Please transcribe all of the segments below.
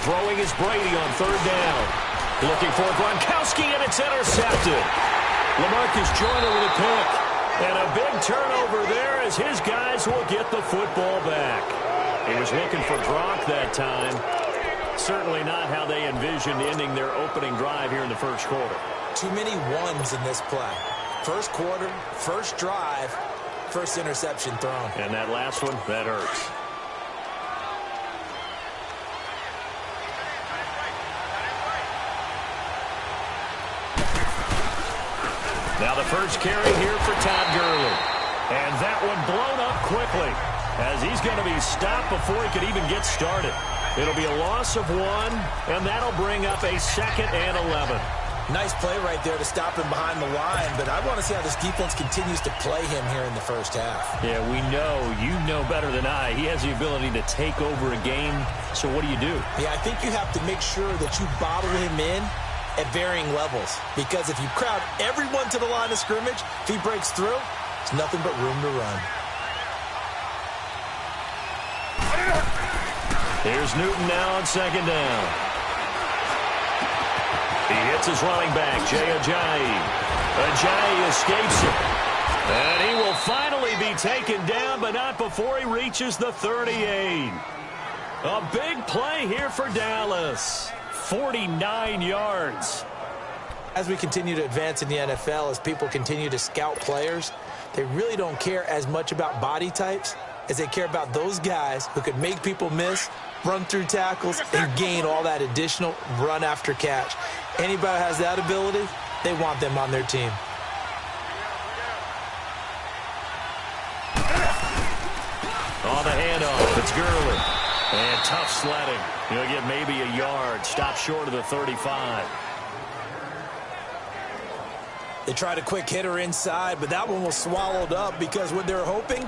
Throwing is Brady on third down. Looking for Gronkowski, and it's intercepted. LaMarcus Joyner with a pick. And a big turnover there as his guys will get the football back. He was looking for Gronk that time. Certainly not how they envisioned ending their opening drive here in the first quarter. Too many ones in this play. First quarter, first drive, first interception thrown. And that last one, that hurts. Now the first carry here for Todd Gurley. And that one blown up quickly as he's going to be stopped before he could even get started. It'll be a loss of 1, and that'll bring up a 2nd and 11. Nice play right there to stop him behind the line, but I want to see how this defense continues to play him here in the first half. Yeah, we know. You know better than I. He has the ability to take over a game, so what do you do? Yeah, I think you have to make sure that you bottle him in at varying levels, because if you crowd everyone to the line of scrimmage, if he breaks through, there's nothing but room to run. Here's Newton now on second down. He hits his running back, Jay Ajayi. Ajayi escapes it. And he will finally be taken down, but not before he reaches the 38. A big play here for Dallas. 49 yards. As we continue to advance in the NFL, as people continue to scout players, they really don't care as much about body types as they care about those guys who could make people miss, run through tackles, and gain all that additional run after catch. Anybody who has that ability, they want them on their team. On the handoff, it's Gurley. And tough sledding. He'll get maybe a yard. Stop short of the 35. They tried a quick hitter inside, but that one was swallowed up because what they're hoping,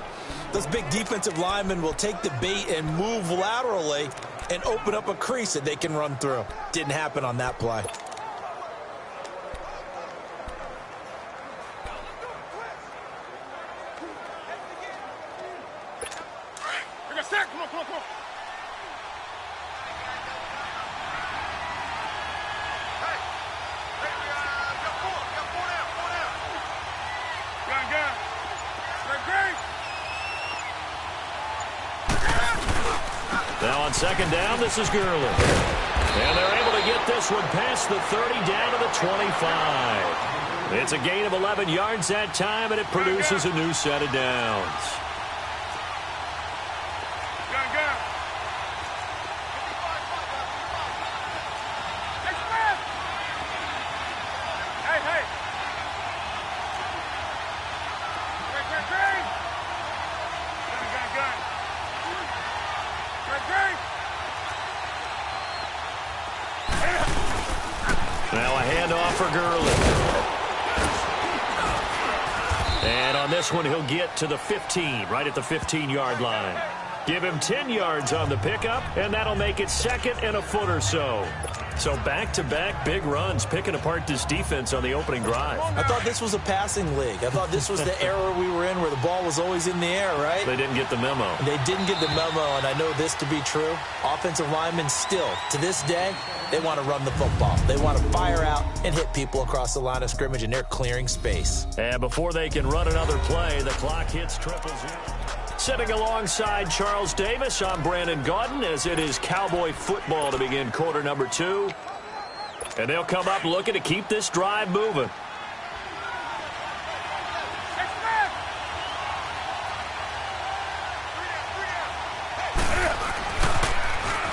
those big defensive linemen will take the bait and move laterally and open up a crease that they can run through. Didn't happen on that play. Now on second down, this is Gurley. And they're able to get this one past the 30 down to the 25. It's a gain of 11 yards that time, and it produces a new set of downs. Now a handoff for Gurley. And on this one, he'll get to the 15, right at the 15-yard line. Give him 10 yards on the pickup, and that'll make it 2nd and a foot or so. So back-to-back big runs, picking apart this defense on the opening drive. I thought this was a passing league. I thought this was the era we were in where the ball was always in the air, right? They didn't get the memo. They didn't get the memo, and I know this to be true. Offensive linemen still, to this day, they want to run the football. They want to fire out and hit people across the line of scrimmage, and they're clearing space. And before they can run another play, the clock hits 000. Sitting alongside Charles Davis, I'm Brandon Gaudin, as it is Cowboy football to begin quarter number 2. And they'll come up looking to keep this drive moving.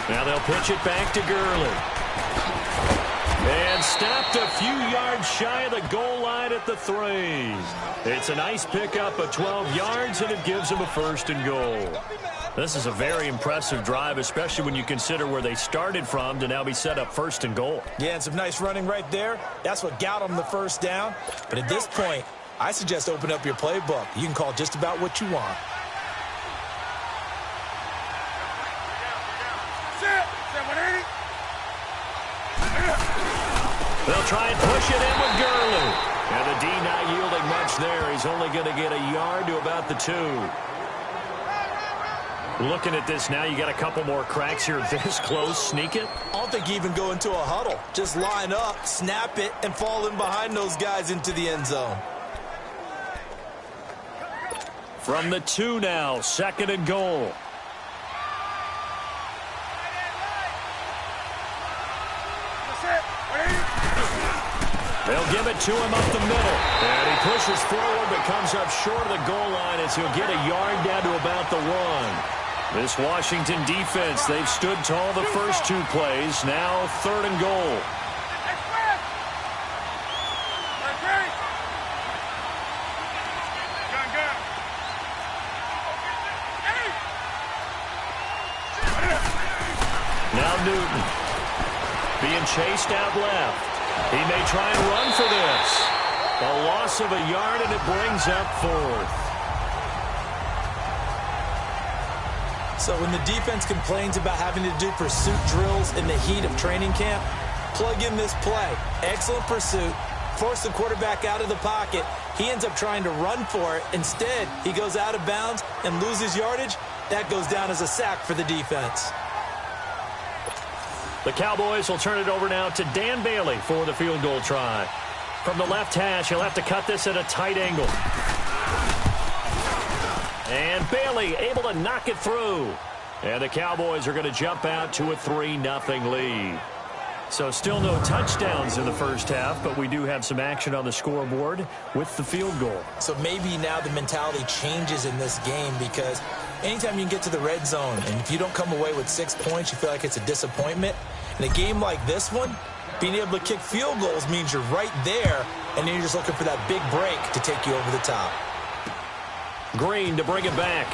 Now they'll pitch it back to Gurley. And stopped a few yards shy of the goal line at the 3. It's a nice pickup of 12 yards, and it gives them a 1st and goal. This is a very impressive drive, especially when you consider where they started from to now be set up 1st and goal. Yeah, and some nice running right there. That's what got them the 1st down. But at this point, I suggest open up your playbook. You can call just about what you want. They'll try and push it in with Gurley. And the D not yielding much there. He's only going to get a yard to about the 2. Looking at this now, you got a couple more cracks here this close. Sneak it. I don't think you even go into a huddle. Just line up, snap it, and fall in behind those guys into the end zone. From the 2 now, 2nd and goal. They'll give it to him up the middle. And he pushes forward but comes up short of the goal line as he'll get a yard down to about the 1. This Washington defense, they've stood tall the first 2 plays. Now 3rd and goal. Now Newton being chased out left. He may try and run for this. A loss of a yard, and it brings up 4th. So when the defense complains about having to do pursuit drills in the heat of training camp, plug in this play. Excellent pursuit. Force the quarterback out of the pocket. He ends up trying to run for it. Instead, he goes out of bounds and loses yardage. That goes down as a sack for the defense. The Cowboys will turn it over now to Dan Bailey for the field goal try. From the left hash, he'll have to cut this at a tight angle. And Bailey able to knock it through. And the Cowboys are going to jump out to a 3-0 lead. So still no touchdowns in the first half, but we do have some action on the scoreboard with the field goal. So maybe now the mentality changes in this game, because anytime you can get to the red zone and if you don't come away with 6 points, you feel like it's a disappointment. In a game like this one, being able to kick field goals means you're right there, and then you're just looking for that big break to take you over the top. Green to bring it back.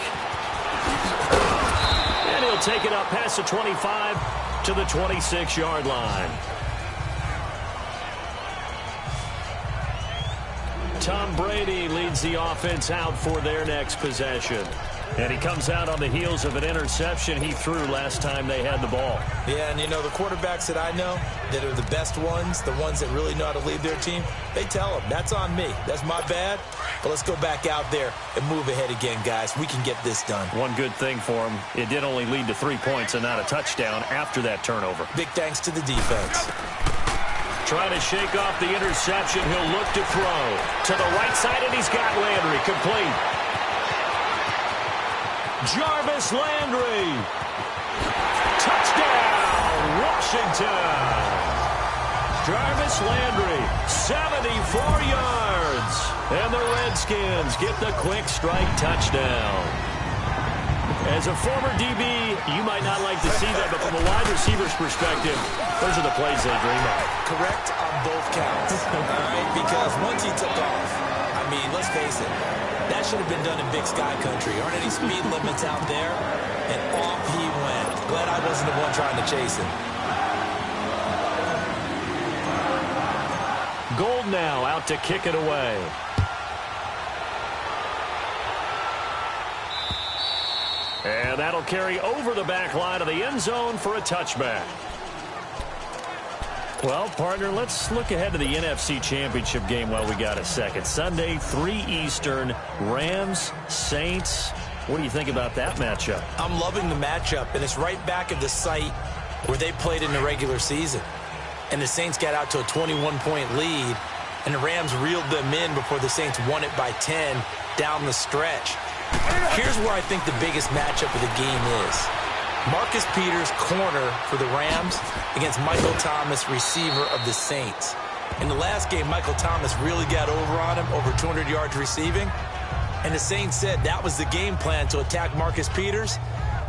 And he'll take it up past the 25 to the 26-yard line. Tom Brady leads the offense out for their next possession. And he comes out on the heels of an interception he threw last time they had the ball. Yeah, and you know, the quarterbacks that I know that are the best ones, the ones that really know how to lead their team, they tell them, that's on me. That's my bad. But let's go back out there and move ahead again, guys. We can get this done. One good thing for him, it did only lead to 3 points and not a touchdown after that turnover. Big thanks to the defense. Trying to shake off the interception. He'll look to throw. To the right side, and he's got Landry complete. Jarvis Landry. Touchdown, Washington. Jarvis Landry, 74 yards. And the Redskins get the quick strike touchdown. As a former DB, you might not like to see that, but from a wide receiver's perspective, those are the plays they dream of. Correct on both counts, all right? Because once he took off, I mean, let's face it, that should have been done in Big Sky Country. Aren't any speed limits out there? And off he went. Glad I wasn't the one trying to chase him. Gold now out to kick it away. And that'll carry over the back line of the end zone for a touchback. Well, partner, let's look ahead to the NFC Championship game while we got a second. Sunday, 3 Eastern, Rams, Saints. What do you think about that matchup? I'm loving the matchup, and it's right back at the site where they played in the regular season. And the Saints got out to a 21-point lead, and the Rams reeled them in before the Saints won it by 10 down the stretch. Here's where I think the biggest matchup of the game is. Marcus Peters, corner for the Rams, against Michael Thomas, receiver of the Saints. In the last game, Michael Thomas really got over on him, over 200 yards receiving. And the Saints said that was the game plan, to attack Marcus Peters.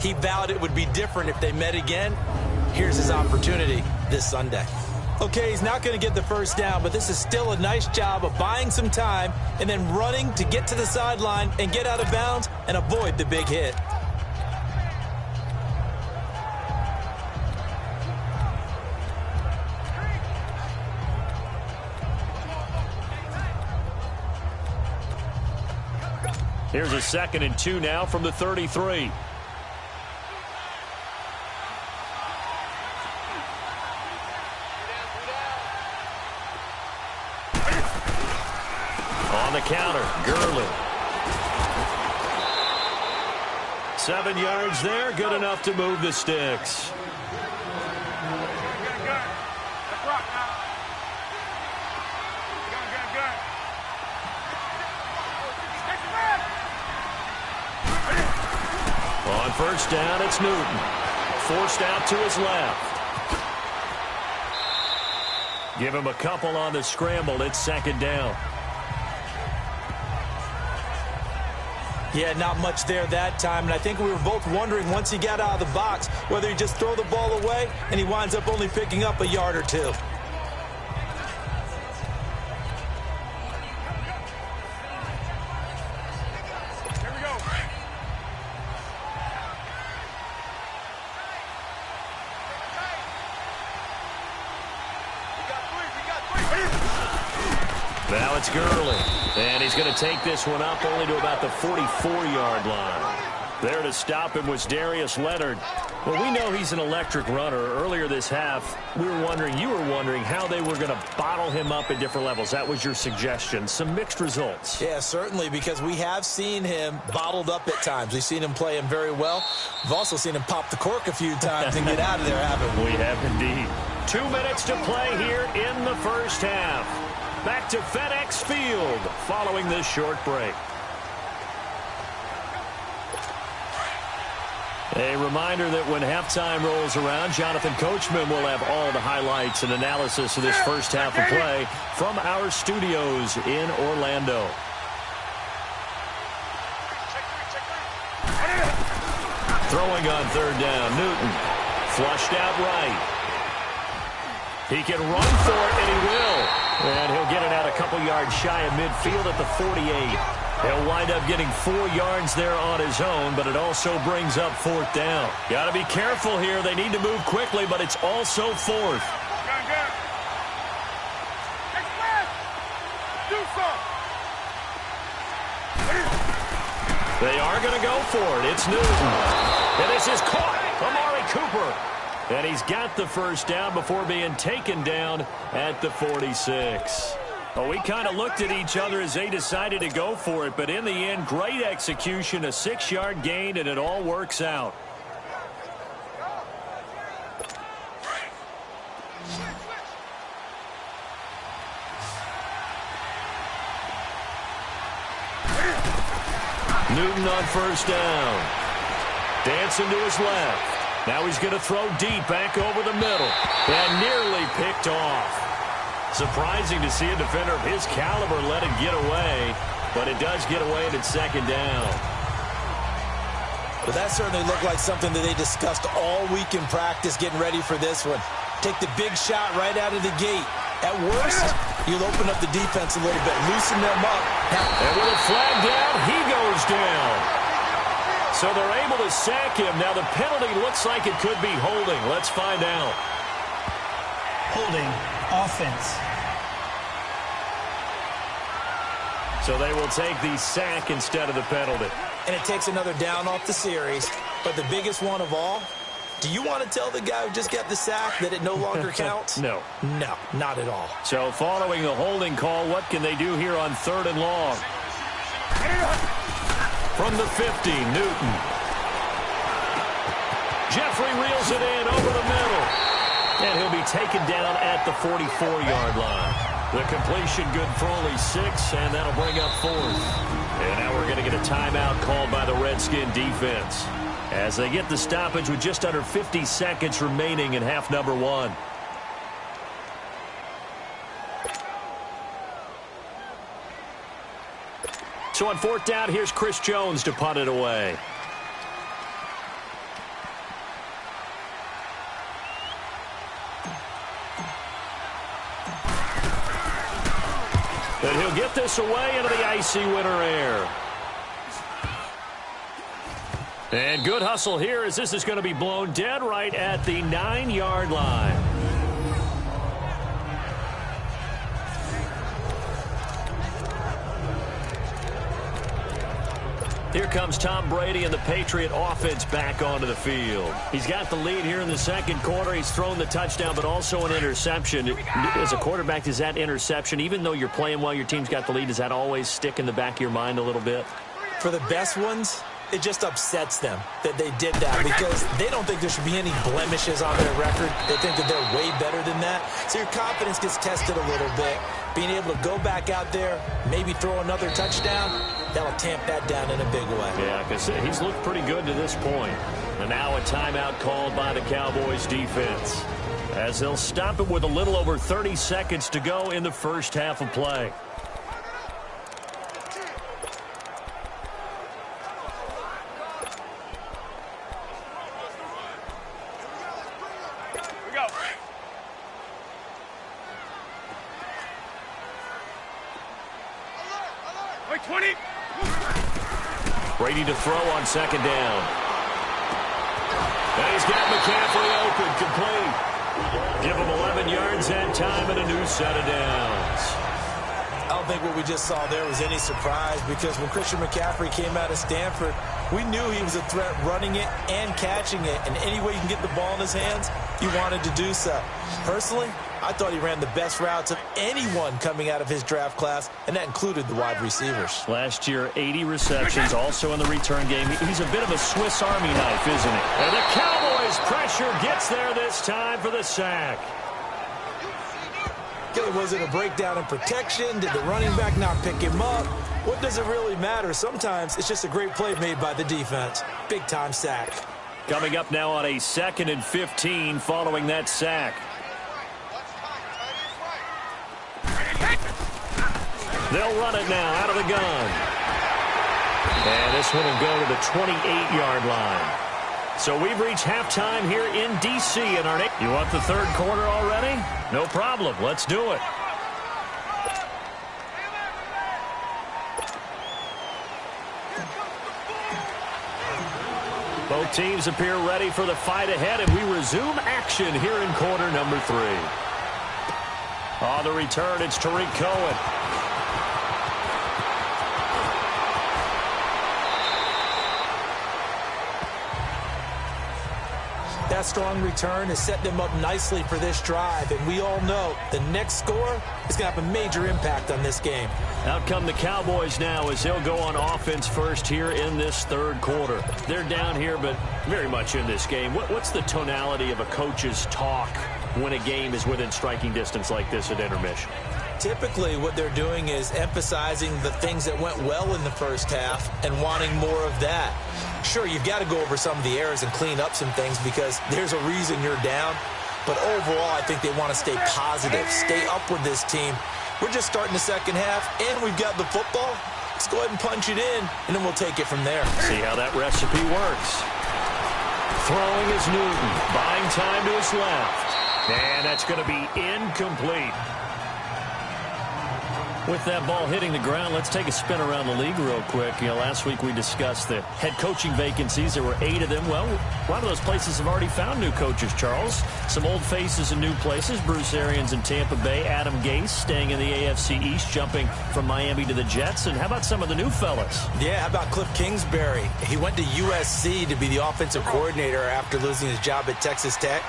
He vowed it would be different if they met again. Here's his opportunity this Sunday. Okay, he's not going to get the first down, but this is still a nice job of buying some time and then running to get to the sideline and get out of bounds and avoid the big hit. Here's a 2nd and 2 now from the 33. On the counter, Gurley. 7 yards there, good enough to move the sticks. On first down, it's Newton. Forced out to his left. Give him a couple on the scramble. It's second down. Yeah, not much there that time. And I think we were both wondering once he got out of the box whether he just throw the ball away and he winds up only picking up a yard or two. Now it's Gurley, and he's going to take this one up only to about the 44-yard line. There to stop him was Darius Leonard. Well, we know he's an electric runner. Earlier this half, you were wondering how they were going to bottle him up at different levels. That was your suggestion. Some mixed results. Yeah, certainly, because we have seen him bottled up at times. We've seen him play him very well. We've also seen him pop the cork a few times and get out of there, haven't we? We have indeed. 2 minutes to play here in the first half. Back to FedEx Field following this short break. A reminder that when halftime rolls around, Jonathan Coachman will have all the highlights and analysis of this first half of play from our studios in Orlando. Throwing on third down, Newton. Flushed out right. He can run for it, and he will. And he'll get it out a couple yards shy of midfield at the 48. He'll wind up getting 4 yards there on his own, but it also brings up fourth down. Got to be careful here. They need to move quickly, but it's also fourth. They are going to go for it. It's Newton. And this is caught. Amari Cooper. And he's got the first down before being taken down at the 46. Well, we kind of looked at each other as they decided to go for it, but in the end, great execution, a 6-yard gain, and it all works out. Newton on first down. Dancing to his left. Now he's going to throw deep back over the middle. And nearly picked off. Surprising to see a defender of his caliber let it get away. But it does get away and it's second down. Well, that certainly looked like something that they discussed all week in practice getting ready for this one. Take the big shot right out of the gate. At worst, you'll open up the defense a little bit, loosen them up. And with a flag down, he goes down. So they're able to sack him. Now the penalty looks like it could be holding. Let's find out. Holding, offense. So they will take the sack instead of the penalty. And it takes another down off the series. But the biggest one of all, do you want to tell the guy who just got the sack that it no longer counts? No. No, not at all. So following the holding call, what can they do here on third and long? From the 50, Newton. Jeffrey reels it in over the middle. And he'll be taken down at the 44-yard line. The completion good for only 6, and that'll bring up fourth. And now we're going to get a timeout called by the Redskin defense as they get the stoppage with just under 50 seconds remaining in half number 1. So on fourth down, here's Chris Jones to punt it away. And he'll get this away into the icy winter air. And good hustle here as this is going to be blown dead right at the 9-yard line. Here comes Tom Brady and the Patriot offense back onto the field. He's got the lead here in the second quarter. He's thrown the touchdown, but also an interception. As a quarterback, does that interception, even though you're playing well, your team's got the lead, does that always stick in the back of your mind a little bit? For the best ones, It just upsets them that they did that because they don't think there should be any blemishes on their record. They think that they're way better than that. So your confidence gets tested a little bit. Being able to go back out there, maybe throw another touchdown, that'll tamp that down in a big way. Yeah, like I said, he's looked pretty good to this point. And now a timeout called by the Cowboys defense, as they'll stop it with a little over 30 seconds to go in the first half of play. Brady to throw on second down. And he's got McCaffrey open, complete. Give him 11 yards that time and a new set of downs. I don't think what we just saw there was any surprise because when Christian McCaffrey came out of Stanford, we knew he was a threat running it and catching it. And any way you can get the ball in his hands, he wanted to do so. Personally, I thought he ran the best routes of anyone coming out of his draft class, and that included the wide receivers. Last year, 80 receptions, also in the return game. He's a bit of a Swiss Army knife, isn't he? And the Cowboys' pressure gets there this time for the sack. Okay, was it a breakdown in protection? Did the running back not pick him up? What does it really matter? Sometimes it's just a great play made by the defense. Big-time sack. Coming up now on a 2nd and 15 following that sack. They'll run it now out of the gun. And this one will go to the 28-yard line. So we've reached halftime here in D.C. in our... You want the third quarter already? No problem. Let's do it. Both teams appear ready for the fight ahead, and we resume action here in quarter number 3. On the return, it's Tariq Cohen. That strong return has set them up nicely for this drive, and we all know the next score is going to have a major impact on this game. Out come the Cowboys now as they'll go on offense first here in this third quarter. They're down here, but very much in this game. What's the tonality of a coach's talk when a game is within striking distance like this at intermission? Typically, what they're doing is emphasizing the things that went well in the first half and wanting more of that. Sure, you've got to go over some of the errors and clean up some things because there's a reason you're down. But overall, I think they want to stay positive, stay up with this team. We're just starting the second half, and we've got the football. Let's go ahead and punch it in, and then we'll take it from there. See how that recipe works. Throwing is Newton, buying time to his left. And that's going to be incomplete. With that ball hitting the ground, let's take a spin around the league real quick. You know, last week we discussed the head coaching vacancies. There were 8 of them. Well, a lot of those places have already found new coaches, Charles. Some old faces in new places. Bruce Arians in Tampa Bay. Adam Gase staying in the AFC East, jumping from Miami to the Jets. And how about some of the new fellas? Yeah, how about Cliff Kingsbury? He went to USC to be the offensive coordinator after losing his job at Texas Tech.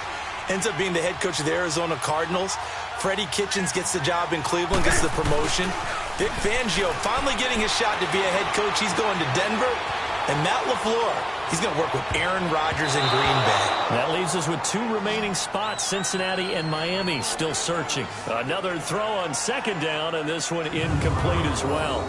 Ends up being the head coach of the Arizona Cardinals. Freddie Kitchens gets the job in Cleveland, gets the promotion. Vic Fangio finally getting his shot to be a head coach. He's going to Denver. And Matt LaFleur, he's going to work with Aaron Rodgers in Green Bay. That leaves us with 2 remaining spots, Cincinnati and Miami, still searching. Another throw on second down, and this one incomplete as well.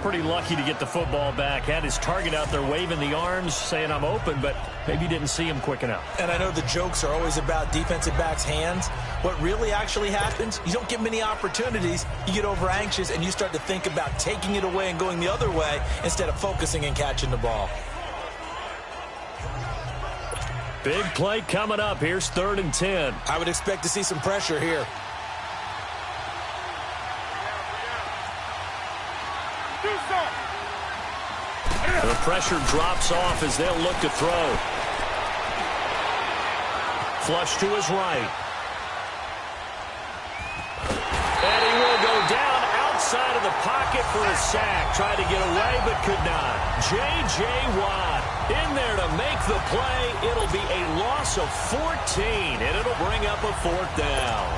Pretty lucky to get the football back. Had his target out there waving the arms, saying I'm open, but maybe didn't see him quick enough. And I know the jokes are always about defensive backs' hands. What really actually happens, you don't get many opportunities. You get over anxious, and you start to think about taking it away and going the other way instead of focusing and catching the ball. Big play coming up. Here's 3rd and 10. I would expect to see some pressure here. The pressure drops off as they'll look to throw. Flush to his right. And he will go down outside of the pocket for a sack. Tried to get away but could not. J.J. Watt in there to make the play. It'll be a loss of 14, and it'll bring up a 4th down.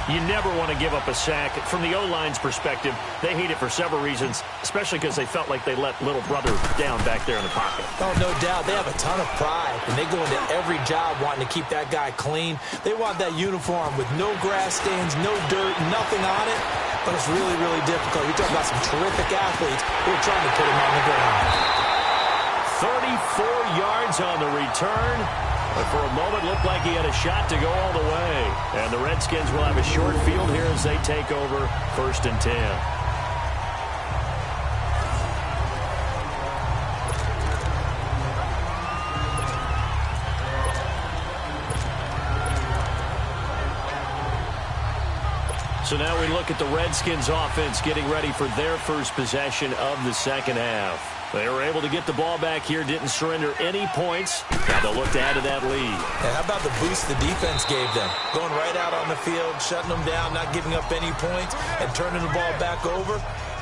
You never want to give up a sack. From the O-line's perspective, they hate it for several reasons, especially because they felt like they let little brother down back there in the pocket. Oh, no doubt. They have a ton of pride, and they go into every job wanting to keep that guy clean. They want that uniform with no grass stains, no dirt, nothing on it. But it's really, really difficult. You're talking about some terrific athletes who are trying to put him on the ground. 34 yards on the return. But for a moment, looked like he had a shot to go all the way. And the Redskins will have a short field here as they take over 1st and 10. So now we look at the Redskins offense getting ready for their first possession of the second half. They were able to get the ball back here, didn't surrender any points. Now they'll look to add to that lead. And how about the boost the defense gave them? Going right out on the field, shutting them down, not giving up any points, and turning the ball back over.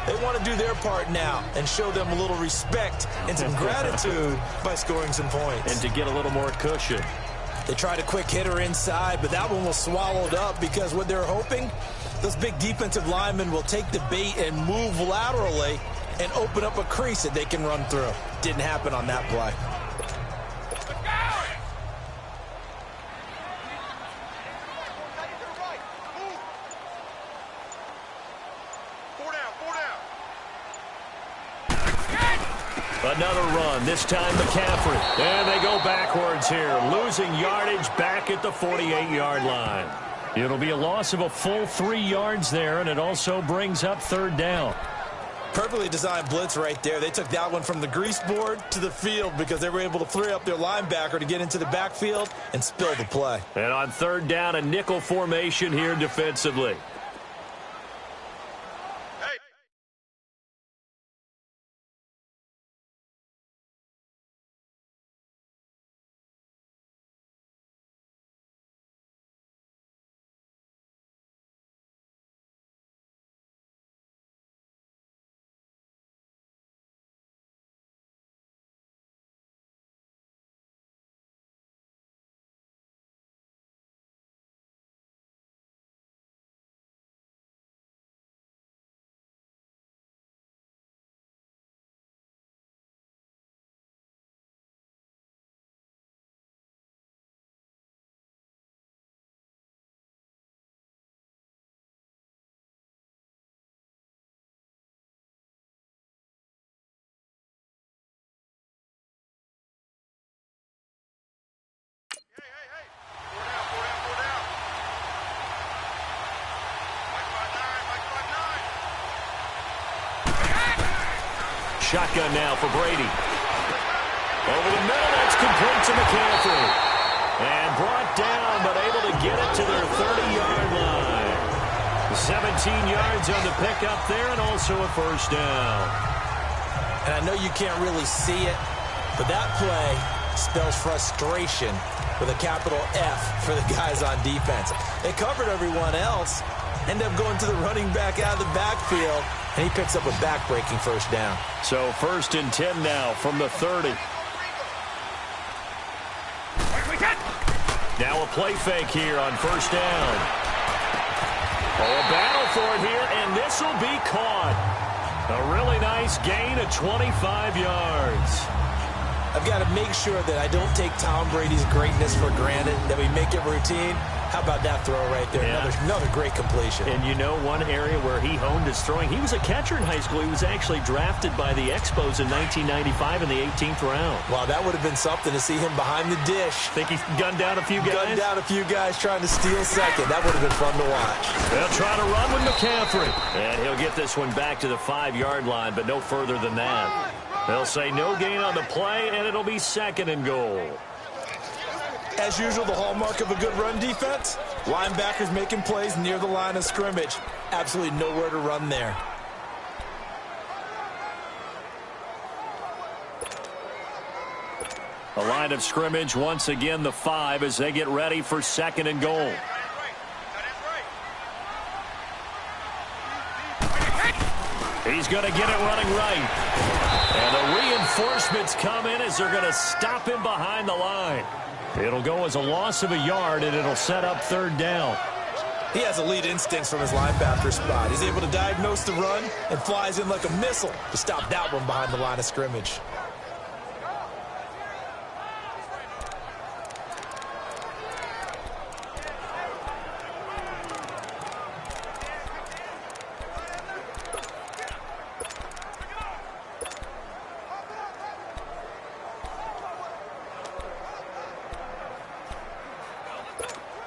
They want to do their part now and show them a little respect and some gratitude by scoring some points. And to get a little more cushion. They tried a quick hitter inside, but that one was swallowed up because what they're hoping, those big defensive linemen will take the bait and move laterally and open up a crease that they can run through. Didn't happen on that play. Another run, this time McCaffrey. And they go backwards here, losing yardage back at the 48-yard line. It'll be a loss of a full 3 yards there, and it also brings up 3rd down. Perfectly designed blitz right there. They took that one from the grease board to the field because they were able to free up their linebacker to get into the backfield and spill the play. And on 3rd down, a nickel formation here defensively. Shotgun now for Brady. Over the middle, that's complete to McCaffrey. And brought down, but able to get it to their 30-yard line. 17 yards on the pickup there, and also a 1st down. And I know you can't really see it, but that play spells frustration with a capital F for the guys on defense. They covered everyone else, end up going to the running back out of the backfield, and he picks up a back-breaking 1st down. So 1st and 10 now from the 30. Now a play fake here on 1st down. Oh, a battle for it here, and this will be caught. A really nice gain of 25 yards. I've got to make sure that I don't take Tom Brady's greatness for granted, that we make it routine. How about that throw right there? Yeah. Another great completion. And you know one area where he honed his throwing? He was a catcher in high school. He was actually drafted by the Expos in 1995 in the 18th round. Wow, that would have been something to see him behind the dish. Think he gunned down a few guys? Gunned down a few guys trying to steal second. That would have been fun to watch. They'll try to run with McCaffrey. And he'll get this one back to the 5-yard line, but no further than that. They'll say no gain on the play, and it'll be 2nd and goal. As usual, the hallmark of a good run defense, linebackers making plays near the line of scrimmage. Absolutely nowhere to run there. A line of scrimmage, once again, the 5 as they get ready for 2nd and goal. He's going to get it running right. And the reinforcements come in as they're going to stop him behind the line. It'll go as a loss of a yard, and it'll set up 3rd down. He has elite instincts from his linebacker spot. He's able to diagnose the run and flies in like a missile to stop that one behind the line of scrimmage.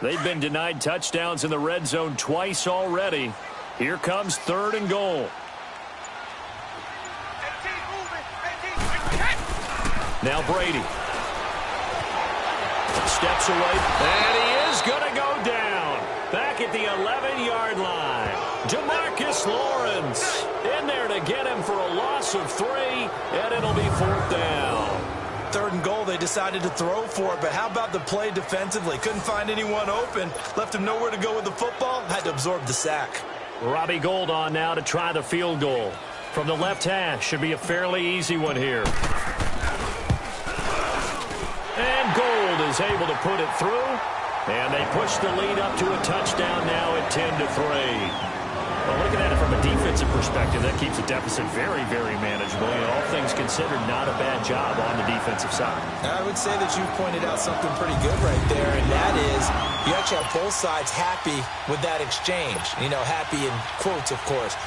They've been denied touchdowns in the red zone twice already. Here comes 3rd and goal. Now Brady. Steps away, and he is going to go down. Back at the 11-yard line. DeMarcus Lawrence in there to get him for a loss of 3, and it'll be 4th down. 3rd and goal, they decided to throw for it, but how about the play defensively? Couldn't find anyone open, left him nowhere to go with the football, had to absorb the sack. Robbie Gould on now to try the field goal. From the left hash, should be a fairly easy one here. And Gould is able to put it through, and they push the lead up to a touchdown now at 10-3. Well, looking at it from a defensive perspective, that keeps the deficit very, very manageable. And all things considered, not a bad job on the defensive side. I would say that you pointed out something pretty good right there, and that is you actually have both sides happy with that exchange. You know, happy in quotes, of course.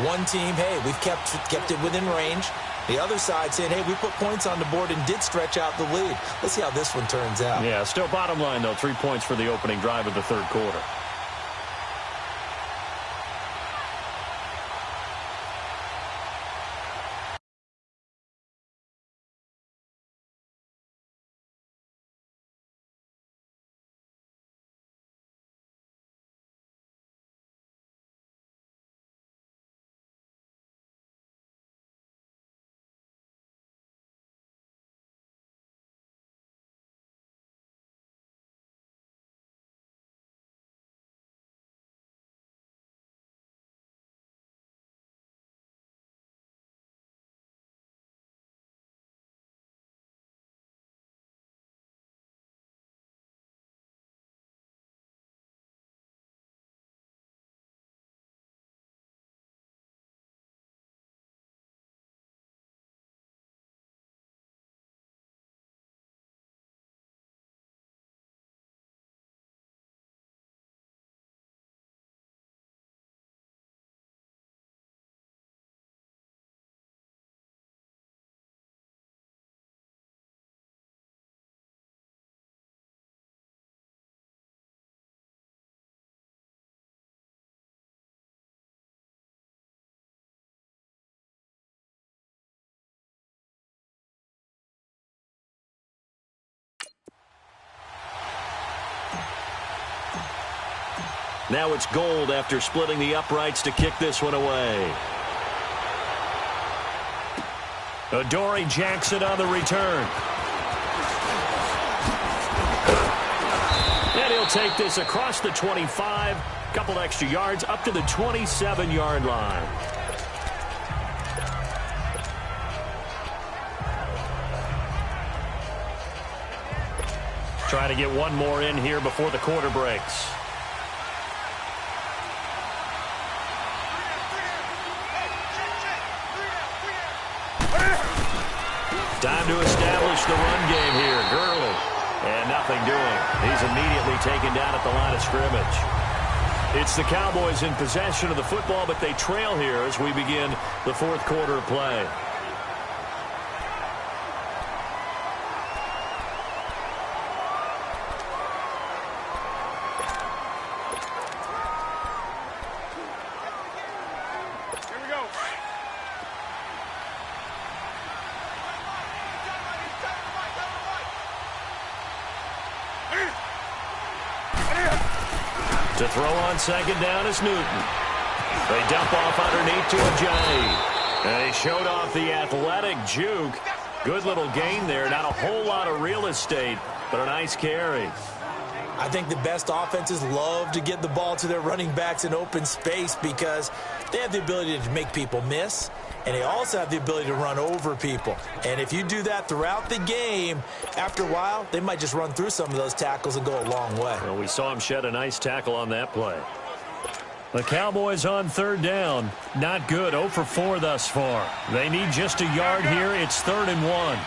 One team, hey, we've kept it within range. The other side saying, hey, we put points on the board and did stretch out the lead. Let's see how this one turns out. Yeah, still bottom line, though, 3 points for the opening drive of the 3rd quarter. Now it's Gould after splitting the uprights to kick this one away. Adoree Jackson on the return. And he'll take this across the 25, couple extra yards up to the 27-yard line. Try to get one more in here before the quarter breaks. Time to establish the run game here. Gurley. And nothing doing. He's immediately taken down at the line of scrimmage. It's the Cowboys in possession of the football, but they trail here as we begin the 4th quarter of play. To throw on 2nd down is Newton. They dump off underneath to Ajayi. And they showed off the athletic juke. Good little gain there. Not a whole lot of real estate, but a nice carry. I think the best offenses love to get the ball to their running backs in open space because they have the ability to make people miss, and they also have the ability to run over people. And if you do that throughout the game, after a while, they might just run through some of those tackles and go a long way. Well, we saw him shed a nice tackle on that play. The Cowboys on third down. Not good. 0 for 4 thus far. They need just a yard here. It's 3rd and 1.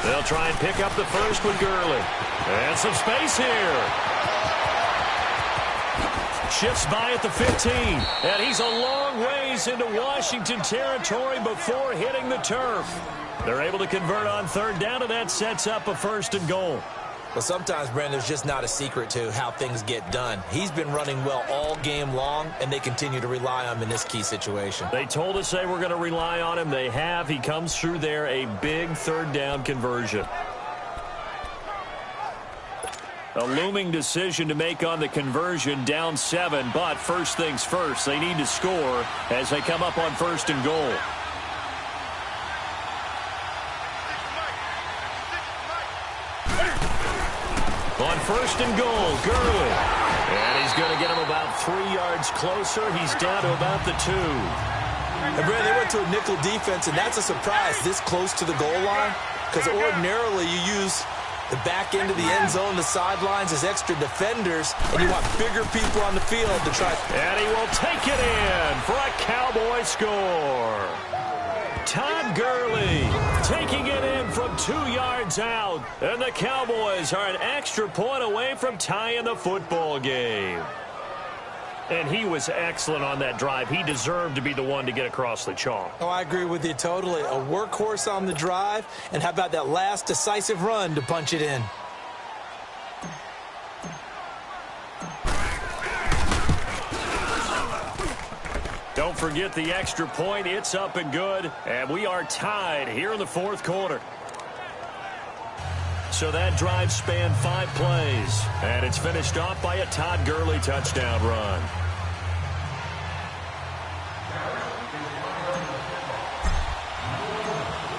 They'll try and pick up the first with Gurley. And some space here. Shifts by at the 15. And he's a long ways into Washington territory before hitting the turf. They're able to convert on third down, and that sets up a 1st and goal. Well, sometimes, Brandon, there's just not a secret to how things get done. He's been running well all game long, and they continue to rely on him in this key situation. They told us they were going to rely on him. They have. He comes through there, a big third down conversion. A looming decision to make on the conversion, down 7, but first things first, they need to score as they come up on 1st and goal. On 1st and goal, Gurley. And he's going to get him about 3 yards closer. He's down to about the 2. And, Brandon, they went to a nickel defense, and that's a surprise this close to the goal line, because ordinarily you use the back end of the end zone, the sidelines as extra defenders, and you want bigger people on the field to try. And he will take it in for a Cowboy score. Todd Gurley taking it in from 2 yards out. And the Cowboys are an extra point away from tying the football game. And he was excellent on that drive. He deserved to be the one to get across the chalk. Oh, I agree with you totally. A workhorse on the drive. And how about that last decisive run to punch it in? Don't forget the extra point. It's up and good. And we are tied here in the 4th quarter. So that drive spanned 5 plays. And it's finished off by a Todd Gurley touchdown run.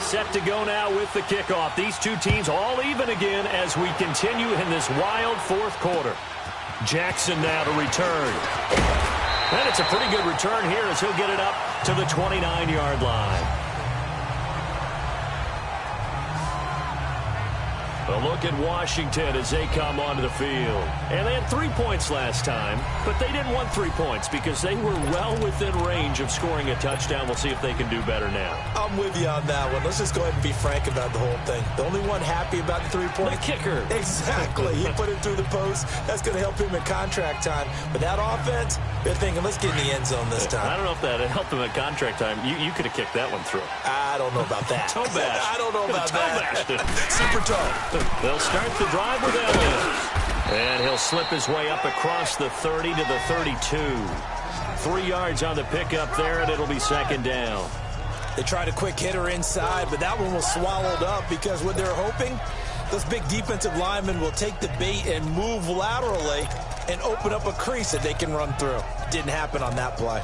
Set to go now with the kickoff. These two teams all even again as we continue in this wild 4th quarter. Jackson now to return. And it's a pretty good return here as he'll get it up to the 29-yard line. A look at Washington as they come onto the field. And they had 3 points last time, but they didn't want 3 points because they were well within range of scoring a touchdown. We'll see if they can do better now. I'm with you on that one. Let's just go ahead and be frank about the whole thing. The only one happy about the 3 points. The kicker. Exactly. He put it through the post. That's going to help him in contract time. But that offense, they're thinking, let's get in the end zone this time. I don't know if that helped him at contract time. You could have kicked that one through. I don't know about that. Toe bash. I don't know about that. Super toe. They'll start the drive with Elliott. And he'll slip his way up across the 30 to the 32. 3 yards on the pickup there, and it'll be 2nd down. They tried a quick hitter inside, but that one was swallowed up because what they're hoping, those big defensive linemen will take the bait and move laterally and open up a crease that they can run through. Didn't happen on that play.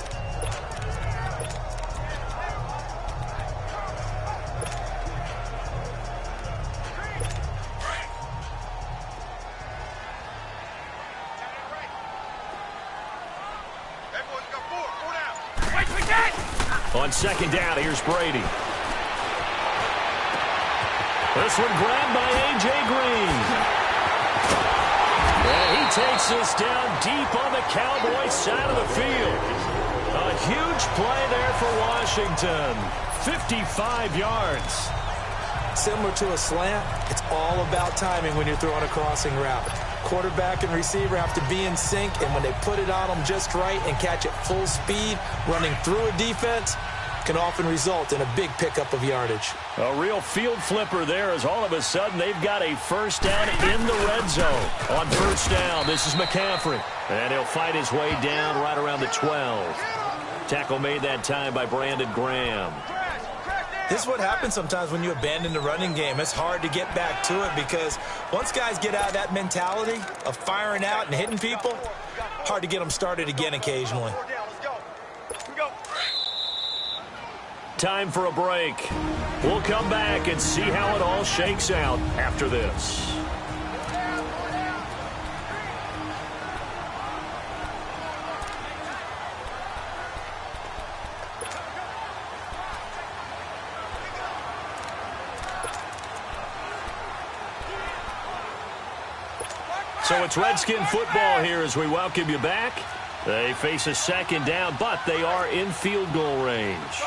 On 2nd down, here's Brady. This one grabbed by A.J. Green. And he takes this down deep on the Cowboys side of the field. A huge play there for Washington. 55 yards. Similar to a slant, it's all about timing when you're throwing a crossing route. Quarterback and receiver have to be in sync, and when they put it on them just right and catch it full speed, running through a defense can often result in a big pickup of yardage. A real field flipper there as all of a sudden they've got a 1st down in the red zone. On 1st down, this is McCaffrey. And he'll fight his way down right around the 12. Tackle made that time by Brandon Graham. This is what happens sometimes when you abandon the running game. It's hard to get back to it because once guys get out of that mentality of firing out and hitting people, hard to get them started again occasionally. Time for a break. We'll come back and see how it all shakes out after this. So it's Redskin football here as we welcome you back. They face a second down, but they are in field goal range.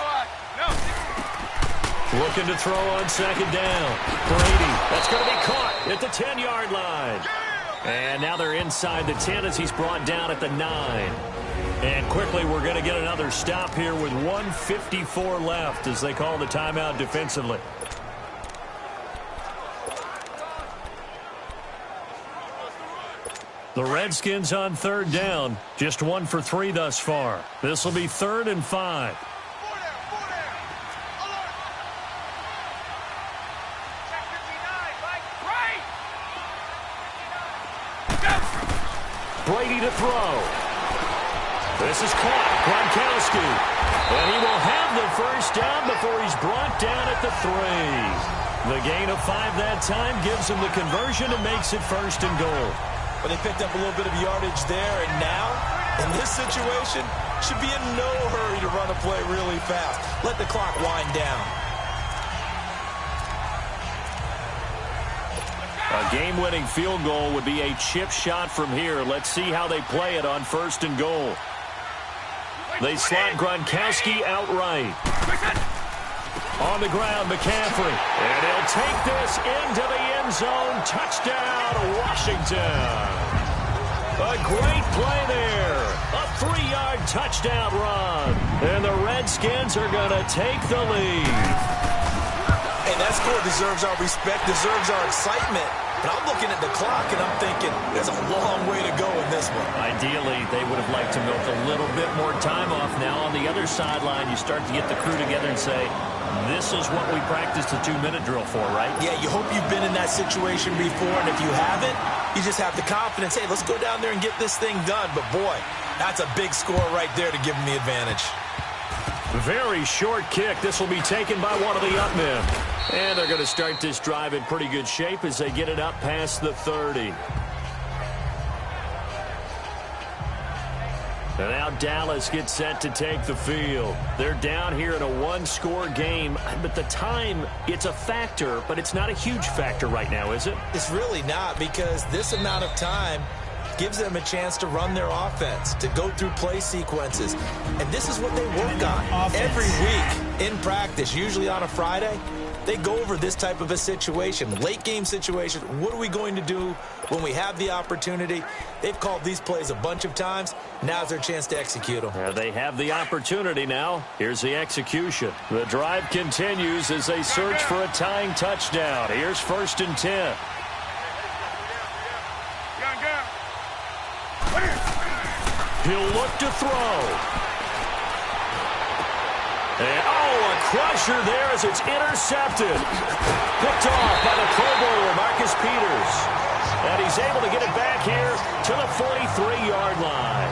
Looking to throw on second down. Brady, that's going to be caught at the 10-yard line. And now they're inside the 10 as he's brought down at the 9. And quickly we're going to get another stop here with 1:54 left as they call the timeout defensively. The Redskins on third down, just 1 for 3 thus far. This will be 3rd and 5. Brady to throw. This is caught. Gronkowski. And he will have the first down before he's brought down at the 3. The gain of 5 that time gives him the conversion and makes it 1st and goal. But they picked up a little bit of yardage there, and now, in this situation, should be in no hurry to run a play really fast. Let the clock wind down. A game-winning field goal would be a chip shot from here. Let's see how they play it on 1st and goal. They slot Gronkowski outright. On the ground, McCaffrey. And he'll take this into the end zone. Touchdown, Washington. A great play there. A 3-yard touchdown run. And the Redskins are going to take the lead. Hey, that score deserves our respect, deserves our excitement. But I'm looking at the clock, and I'm thinking there's a long way to go in this one. Ideally, they would have liked to milk a little bit more time off. Now, on the other sideline, you start to get the crew together and say, this is what we practiced the 2-minute drill for, right? Yeah, you hope you've been in that situation before, and if you haven't, you just have the confidence, hey, let's go down there and get this thing done. But, boy, that's a big score right there to give them the advantage. Very short kick. This will be taken by one of the up men. And they're going to start this drive in pretty good shape as they get it up past the 30. And now Dallas gets set to take the field. They're down here in a 1-score game. But the time, it's a factor, but it's not a huge factor right now, is it? It's really not, because this amount of time gives them a chance to run their offense, to go through play sequences. And this is what they work on every week in practice, usually on a Friday. They go over this type of a situation, late game situation. What are we going to do when we have the opportunity? They've called these plays a bunch of times. Now's their chance to execute them. They have the opportunity now. Here's the execution. The drive continues as they search for a tying touchdown. Here's 1st and 10. He'll look to throw. And, a crusher there as it's intercepted. Picked off by the Pro Bowler, Marcus Peters. And he's able to get it back here to the 43-yard line.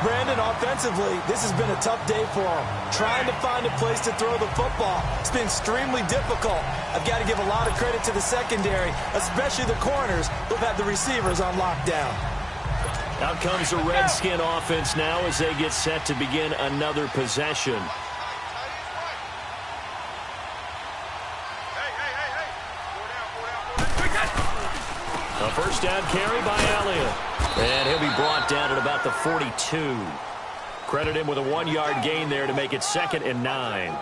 Brandon, offensively, this has been a tough day for him. Trying to find a place to throw the football. It's been extremely difficult. I've got to give a lot of credit to the secondary, especially the corners who've had the receivers on lockdown. Out comes the Redskin offense now as they get set to begin another possession. A first down carry by Elliott. And he'll be brought down at about the 42. Credit him with a 1-yard gain there to make it 2nd and 9.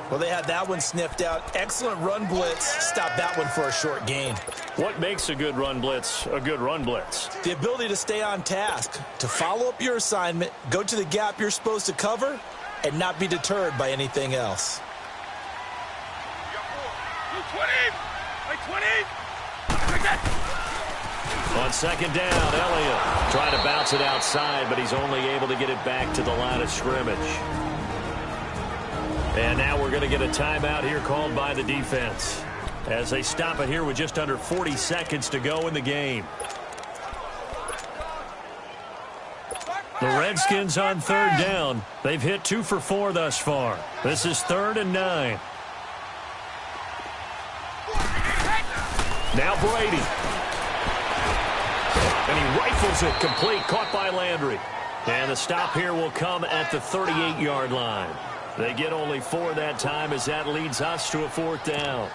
Well, they had that one sniffed out. Excellent run blitz. Stop that one for a short gain. What makes a good run blitz a good run blitz? The ability to stay on task, to follow up your assignment, go to the gap you're supposed to cover, and not be deterred by anything else. On 2nd down, Elliott trying to bounce it outside, but he's only able to get it back to the line of scrimmage. And now we're going to get a timeout here called by the defense as they stop it here with just under 40 seconds to go in the game. The Redskins on 3rd down. They've hit 2 for 4 thus far. This is 3rd and 9. Now Brady. And he rifles it complete, caught by Landry. And the stop here will come at the 38-yard line. They get only 4 that time as that leads us to a 4th down.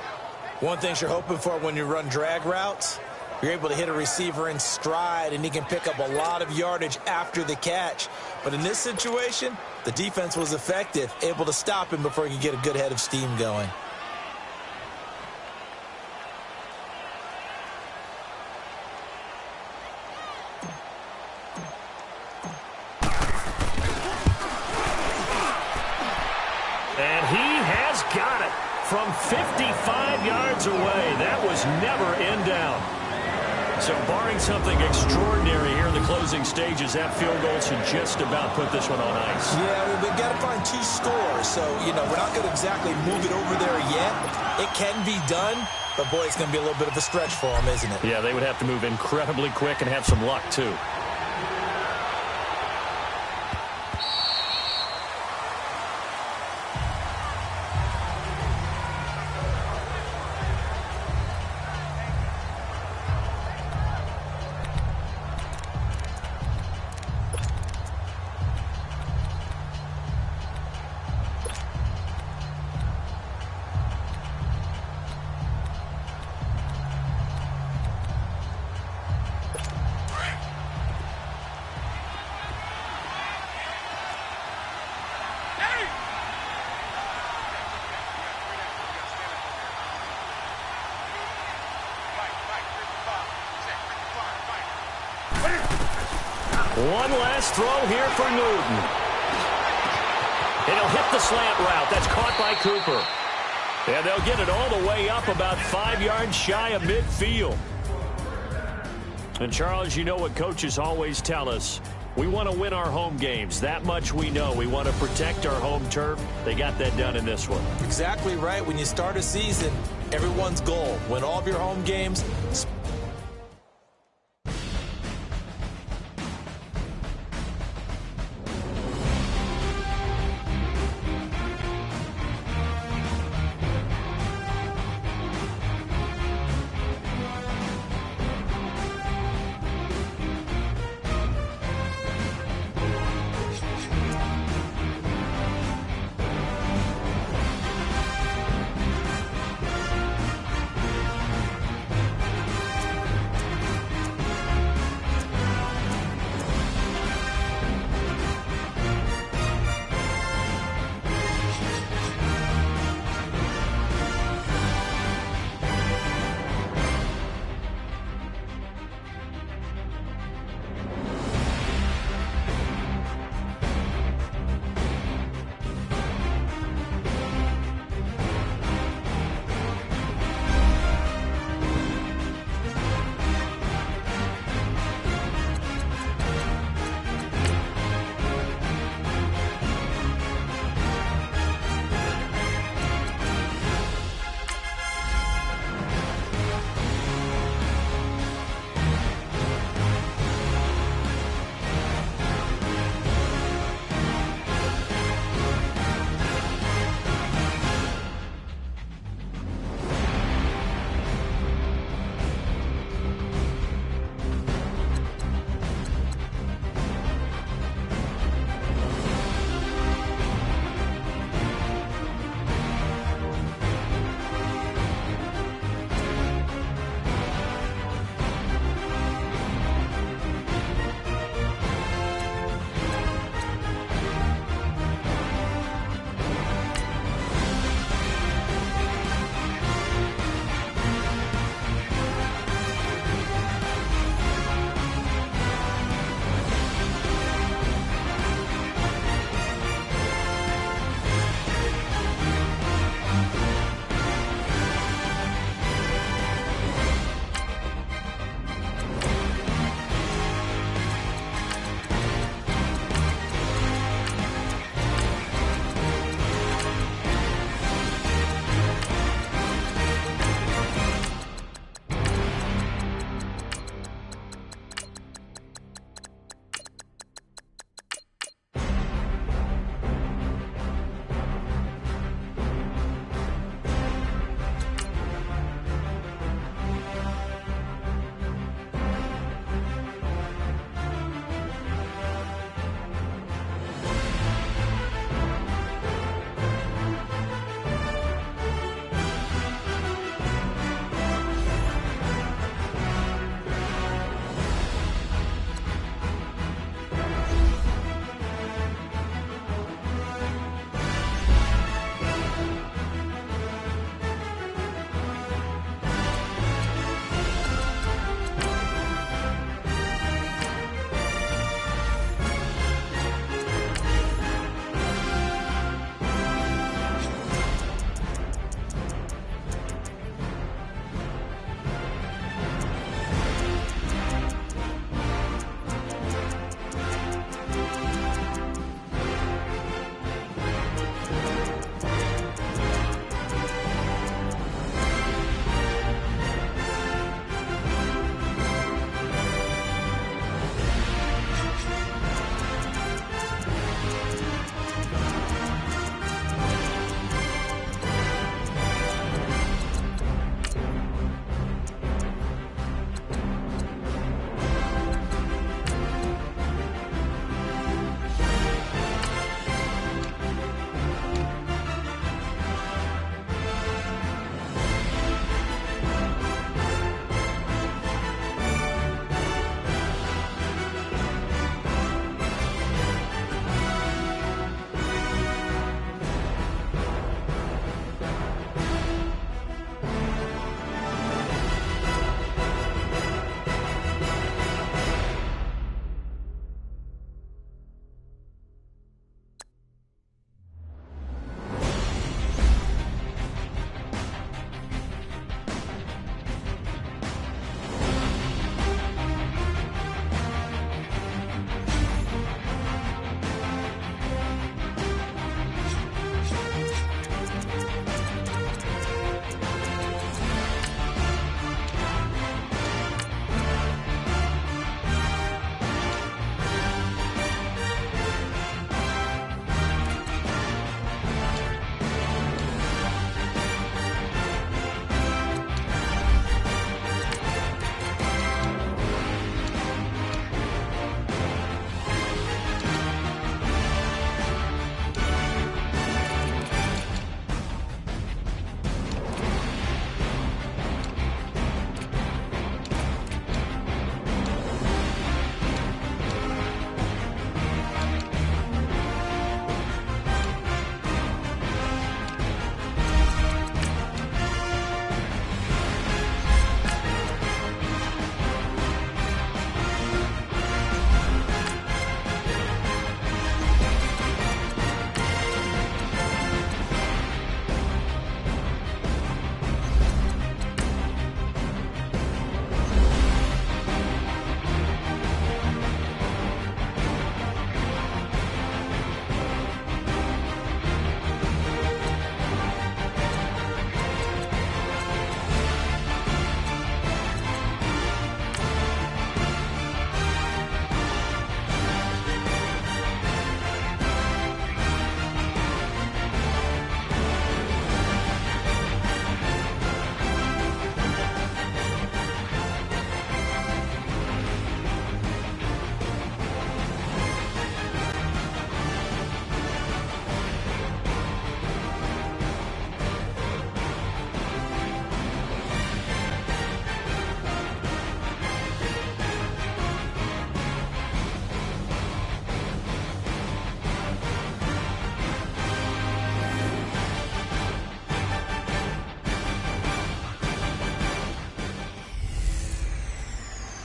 One thing you're hoping for when you run drag routes, You're able to hit a receiver in stride, and he can pick up a lot of yardage after the catch. But in this situation, the defense was effective, able to stop him before he could get a good head of steam going. And he has got it from 55 yards away. That was never in down. So barring something extraordinary here in the closing stages, that field goal should just about put this one on ice. Yeah, we've got to find 2 scores. So, we're not going to exactly move it over there yet. It can be done, but, boy, it's going to be a little bit of a stretch for them, isn't it? Yeah, they would have to move incredibly quick and have some luck, too. One last throw here for Newton. And he'll hit the slant route. That's caught by Cooper. And they'll get it all the way up about 5 yards shy of midfield. And, Charles, you know what coaches always tell us. We want to win our home games. That much we know. We want to protect our home turf. They got that done in this one. Exactly right. When you start a season, everyone's goal, win all of your home games.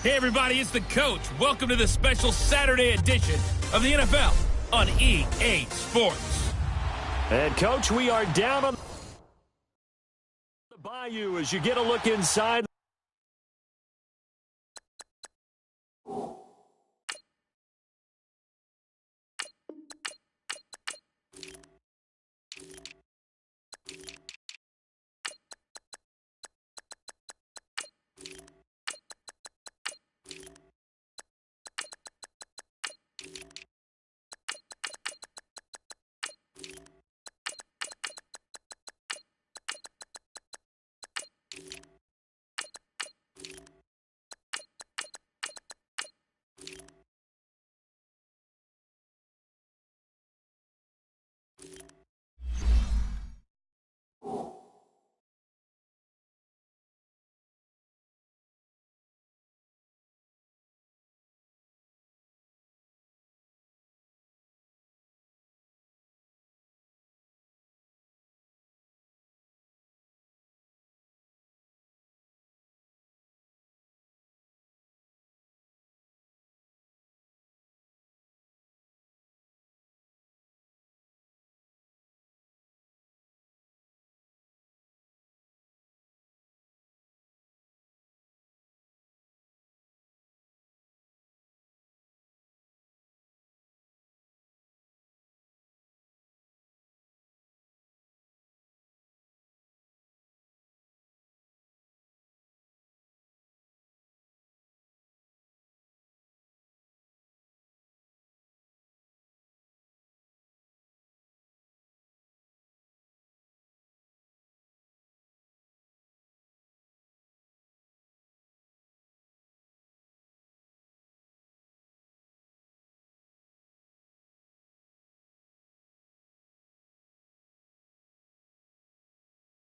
Hey, everybody, it's the coach. Welcome to the special Saturday edition of the NFL on EA Sports. And, Coach, we are down on the bayou as you get a look inside.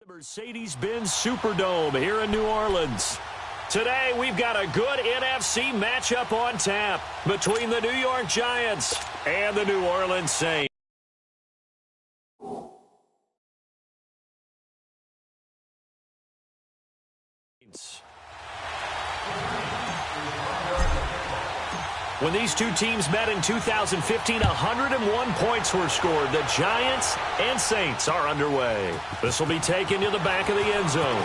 Mercedes-Benz Superdome here in New Orleans. Today, we've got a good NFC matchup on tap between the New York Giants and the New Orleans Saints. When these two teams met in 2015, 101 points were scored. The Giants and Saints are underway. This will be taken to the back of the end zone.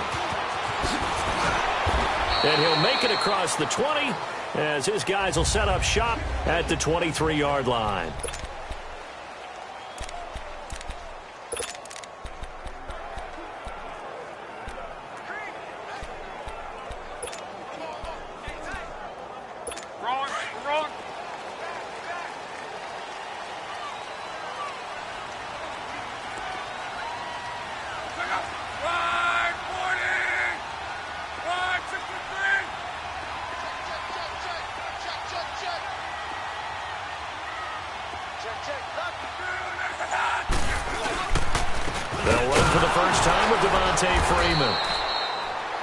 And he'll make it across the 20 as his guys will set up shop at the 23-yard line.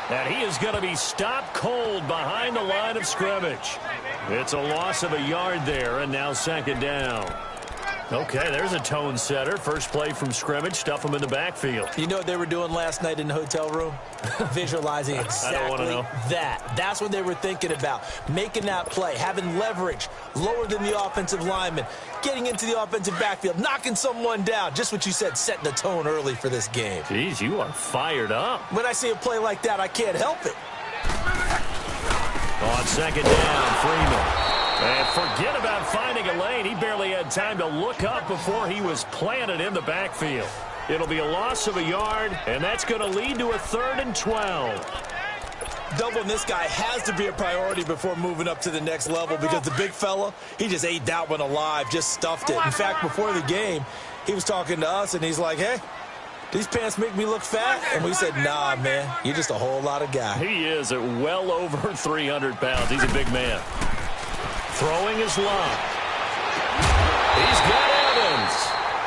And he is going to be stopped cold behind the line of scrimmage. It's a loss of a yard there, and now second down. Okay, there's a tone setter. First play from scrimmage, stuff him in the backfield. You know what they were doing last night in the hotel room? Visualizing exactly that. That's what they were thinking about. Making that play, having leverage, lower than the offensive lineman, getting into the offensive backfield, knocking someone down. Just what you said, setting the tone early for this game. Jeez, you are fired up. When I see a play like that, I can't help it. On second down, Freeman. And forget about finding a lane. He barely had time to look up before he was planted in the backfield. It'll be a loss of a yard, and that's going to lead to a 3rd and 12. Doubling this guy has to be a priority before moving up to the next level because the big fella, he just ate that one alive, just stuffed it. In fact, before the game, he was talking to us, and he's like, hey, these pants make me look fat? And we said, nah, man, you're just a whole lot of guy. He is at well over 300 pounds. He's a big man. Throwing his Love. He's got Evans.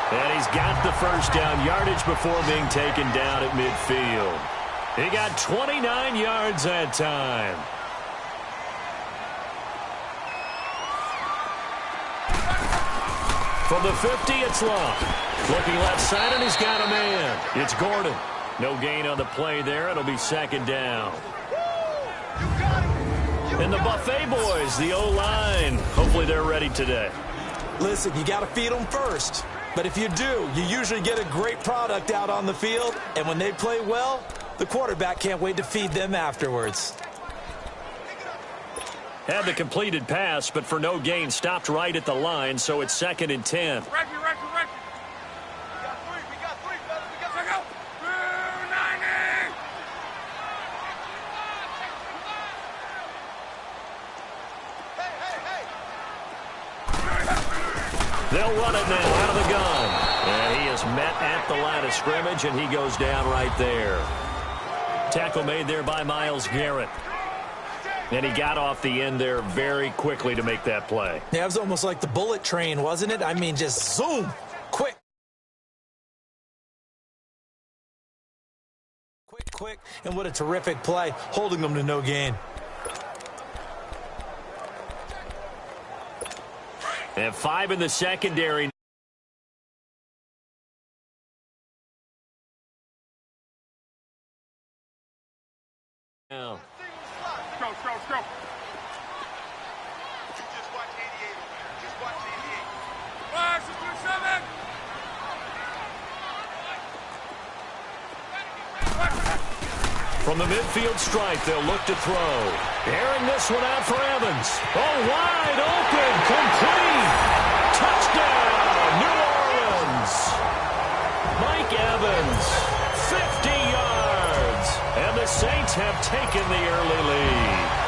And he's got the first down yardage before being taken down at midfield. He got 29 yards that time. From the 50, it's Love. Looking left side, and he's got a man. It's Gordon. No gain on the play there. It'll be second down. You got it. You And the Buffet boys, the O-line, hopefully they're ready today. Listen, you got to feed them first. But if you do, you usually get a great product out on the field. And when they play well, the quarterback can't wait to feed them afterwards. Had the completed pass, but for no gain, stopped right at the line, so it's 2nd and 10. They'll run it now out of the gun. And he is met at the line of scrimmage, and he goes down right there. Tackle made there by Myles Garrett. And he got off the end there very quickly to make that play. Yeah, it was almost like the bullet train, wasn't it? I mean, just zoom, quick. Quick, and what a terrific play, holding them to no gain. And 5 in the secondary. Now. Go. Just watch 88 over there. Just watch 88. Watch, let's do 7. From the midfield stripe, they'll look to throw. Airing this one out for Evans. Oh, wide open, complete. Touchdown, New Orleans. Mike Evans, 50 yards. And the Saints have taken the early lead.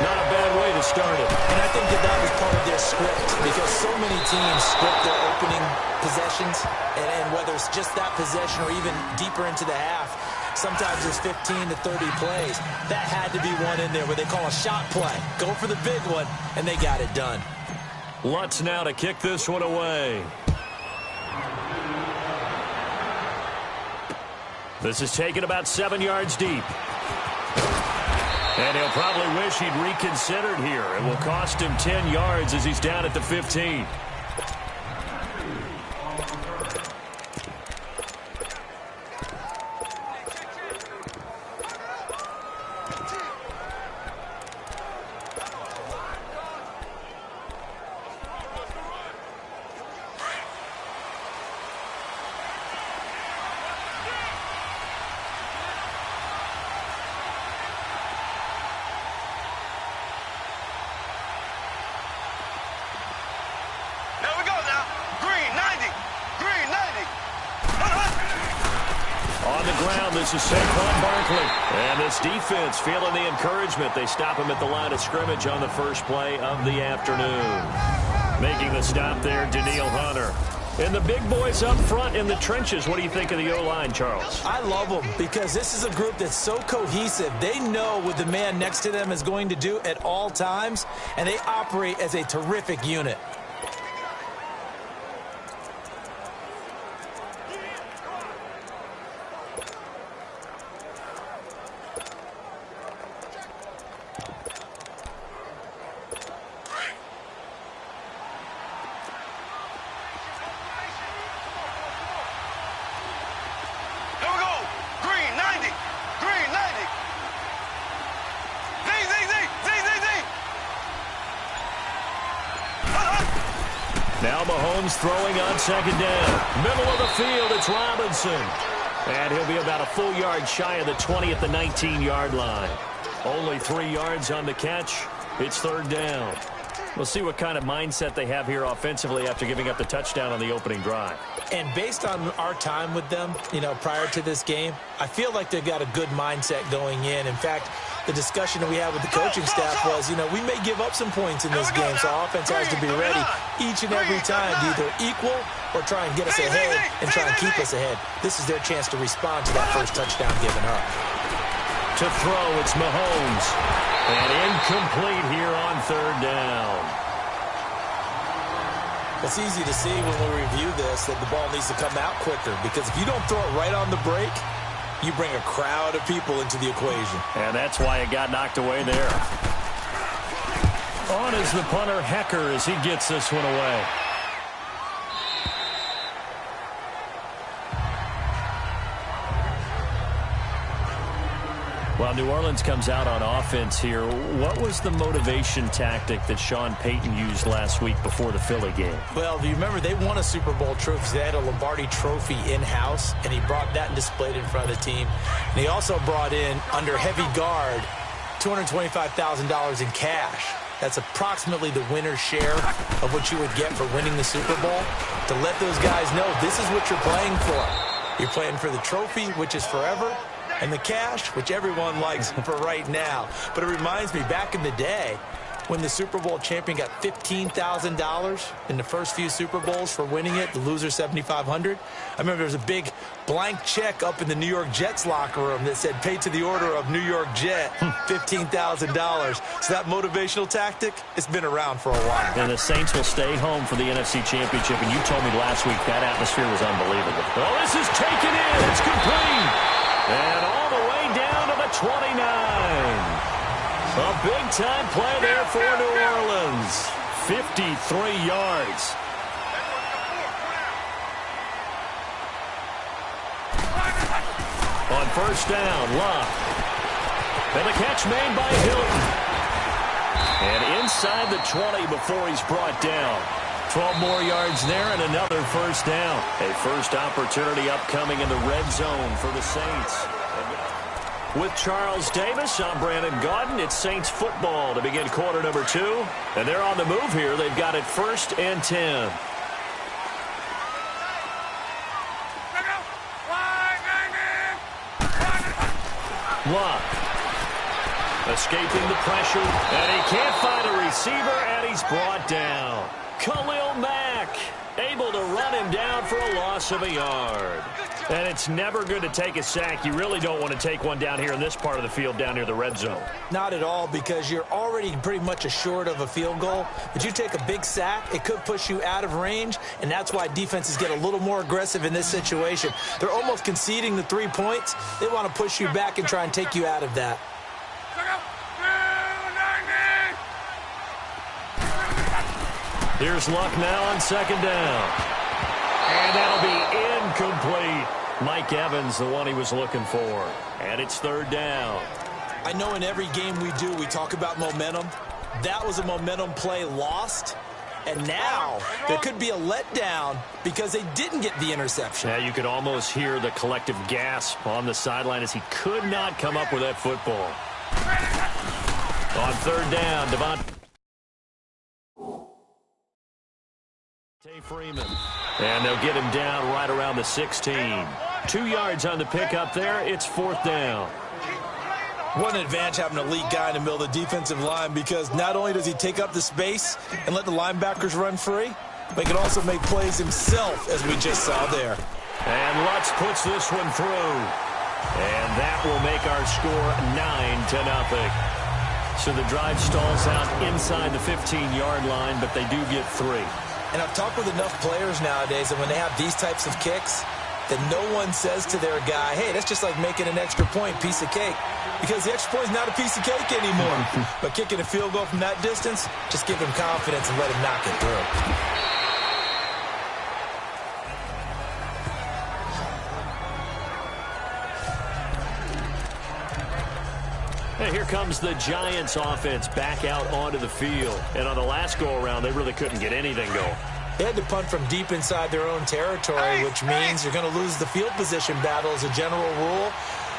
Not a bad way to start it. And I think that was part of their script, because so many teams script their opening possessions, and whether it's just that possession or even deeper into the half, sometimes it's 15 to 30 plays. That had to be one in there where they call a shot play. Go for the big one, and they got it done. Lutz now to kick this one away. This is taken about 7 yards deep. And he'll probably wish he'd reconsidered here. It will cost him 10 yards as he's down at the 15. This is Saquon Barkley. And this defense feeling the encouragement. They stop him at the line of scrimmage on the first play of the afternoon. Making the stop there, Danielle Hunter. And the big boys up front in the trenches. What do you think of the O-line, Charles? I love them because this is a group that's so cohesive. They know what the man next to them is going to do at all times, and they operate as a terrific unit. Now Mahomes throwing on second down. Middle of the field, it's Robinson. And he'll be about a full yard shy of the 20 at the 19-yard line. Only 3 yards on the catch. It's third down. We'll see what kind of mindset they have here offensively after giving up the touchdown on the opening drive. And based on our time with them, prior to this game, I feel like they've got a good mindset going in. In fact, the discussion that we had with the coaching staff was, we may give up some points in this game, so our offense has to be ready each and every time to either equal or try and get us ahead and try and keep us ahead. This is their chance to respond to that first touchdown given up. To throw, it's Mahomes. And incomplete here on third down. It's easy to see when we review this that the ball needs to come out quicker, because if you don't throw it right on the break, you bring a crowd of people into the equation. And that's why it got knocked away there. On is the punter, Hecker, as he gets this one away. Well, New Orleans comes out on offense here. What was the motivation tactic that Sean Payton used last week before the Philly game? Well, if you remember, they won a Super Bowl trophy. They had a Lombardi trophy in-house, and he brought that and displayed it in front of the team. And he also brought in, under heavy guard, $225,000 in cash. That's approximately the winner's share of what you would get for winning the Super Bowl. To let those guys know this is what you're playing for. You're playing for the trophy, which is forever, and the cash, which everyone likes for right now. But it reminds me, back in the day, when the Super Bowl champion got $15,000 in the first few Super Bowls for winning it, the loser $7,500. I remember there was a big blank check up in the New York Jets locker room that said, paid to the order of New York Jet, $15,000. So that motivational tactic, it's been around for a while. And the Saints will stay home for the NFC Championship, and you told me last week that atmosphere was unbelievable. Well, this is taken in. It's complete. And all the way down to the 29. A big-time play there for New Orleans. 53 yards. On first down, Love. And the catch made by Hilton. And inside the 20 before he's brought down. 12 more yards there and another first down. A first opportunity upcoming in the red zone for the Saints. With Charles Davis, I'm Brandon Gaudin. It's Saints football to begin quarter number 2. And they're on the move here. They've got it 1st and 10. Luck. Escaping the pressure. And he can't find a receiver, and he's brought down. Khalil Mack able to run him down for a loss of a yard. And it's never good to take a sack. You really don't want to take one down here in this part of the field down near the red zone. Not at all, because you're already pretty much assured of a field goal. But you take a big sack, it could push you out of range, and that's why defenses get a little more aggressive in this situation. They're almost conceding the 3 points. They want to push you back and try and take you out of that. Here's Luck now on second down. And that'll be incomplete. Mike Evans, the one he was looking for. And it's third down. I know in every game we do, we talk about momentum. That was a momentum play lost. And now there could be a letdown because they didn't get the interception. Yeah, you could almost hear the collective gasp on the sideline as he could not come up with that football. On third down, Devontae Freeman. And they'll get him down right around the 16. 2 yards on the pickup there. It's fourth down. What an advantage having an elite guy in the middle of the defensive line, because not only does he take up the space and let the linebackers run free, but he can also make plays himself, as we just saw there. And Lutz puts this one through. And that will make our score 9-0. So the drive stalls out inside the 15-yard line, but they do get 3. And I've talked with enough players nowadays that when they have these types of kicks, that no one says to their guy, hey, that's just like making an extra point, piece of cake. Because the extra point is not a piece of cake anymore. But kicking a field goal from that distance, just give him confidence and let him knock it through. Hey, here comes the Giants offense back out onto the field. And on the last go-around, they really couldn't get anything going. They had to punt from deep inside their own territory, which means you're going to lose the field position battle as a general rule.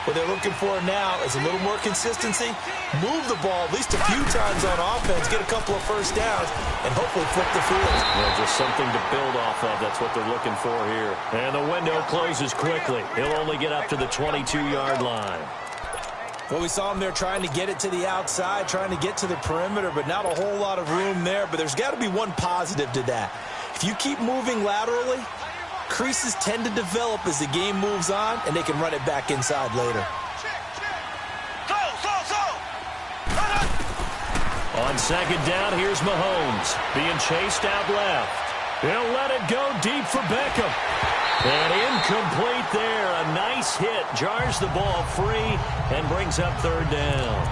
What they're looking for now is a little more consistency, move the ball at least a few times on offense, get a couple of first downs, and hopefully flip the field. Well, just something to build off of. That's what they're looking for here. And the window closes quickly. He'll only get up to the 22-yard line. Well, we saw him there trying to get it to the outside, trying to get to the perimeter, but not a whole lot of room there. But there's got to be one positive to that. If you keep moving laterally, creases tend to develop as the game moves on, and they can run it back inside later. On second down, here's Mahomes being chased out left. He'll let it go deep for Beckham. And incomplete there. A nice hit. Jars the ball free and brings up third down.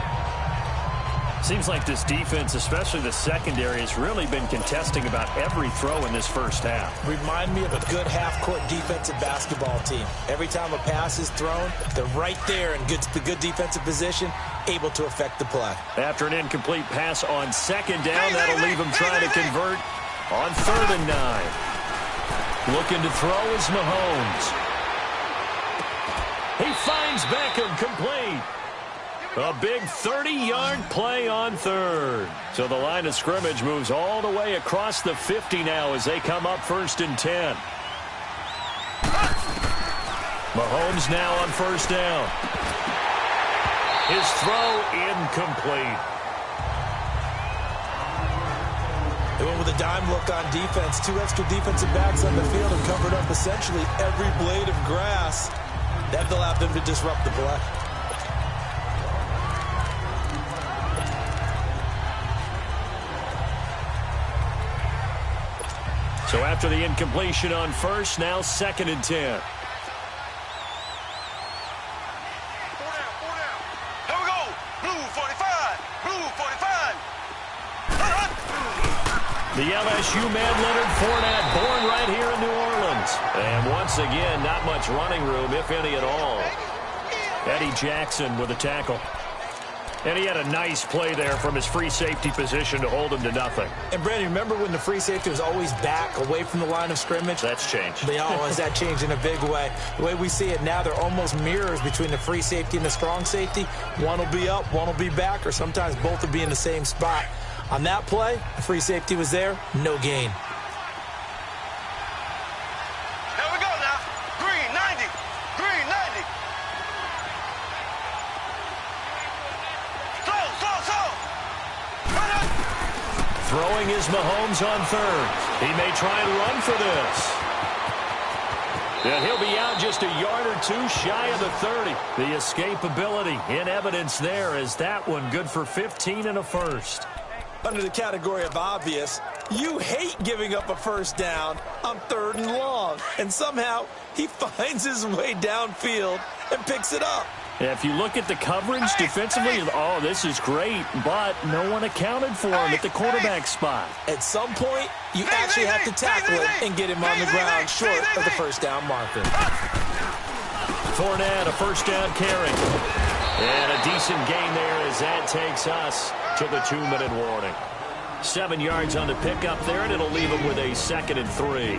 Seems like this defense, especially the secondary, has really been contesting about every throw in this first half. Remind me of a good half-court defensive basketball team. Every time a pass is thrown, they're right there in the good defensive position, able to affect the play. After an incomplete pass on second down, that'll leave them trying to convert on 3rd and 9. Looking to throw is Mahomes. He finds Beckham, complete. A big 30-yard play on 3rd. So the line of scrimmage moves all the way across the 50 now as they come up 1st and 10. Mahomes now on 1st down. His throw incomplete. They went with a dime look on defense. 2 extra defensive backs on the field and covered up essentially every blade of grass. That allowed them to disrupt the play. So after the incompletion on 1st, now 2nd and 10. 4 down, 4 down. Here we go. Blue 45. Blue 45. The LSU man, Leonard Fournette, born right here in New Orleans. And once again, not much running room, if any at all. Eddie Jackson with a tackle. And he had a nice play there from his free safety position to hold him to nothing. And, Brandon, remember when the free safety was always back away from the line of scrimmage? That's changed. They always that changed in a big way. The way we see it now, they're almost mirrors between the free safety and the strong safety. One will be up, one will be back, or sometimes both will be in the same spot. On that play, the free safety was there, no gain. Here we go now. Green 90. Green 90. Throwing is Mahomes on 3rd. He may try and run for this. And he'll be out just a yard or 2 shy of the 30. The escapability in evidence there is that one good for 15 and a first. Under the category of obvious, you hate giving up a 1st down on 3rd and long. And somehow he finds his way downfield and picks it up. If you look at the coverage defensively, oh, this is great, but no one accounted for him at the quarterback spot. At some point, you actually have to tackle him and get him on the ground short of the 1st down marker. Fournette, a 1st down carry. And a decent gain there as that takes us to the 2-minute warning. 7 yards on the pickup there, and it'll leave him with a 2nd and 3.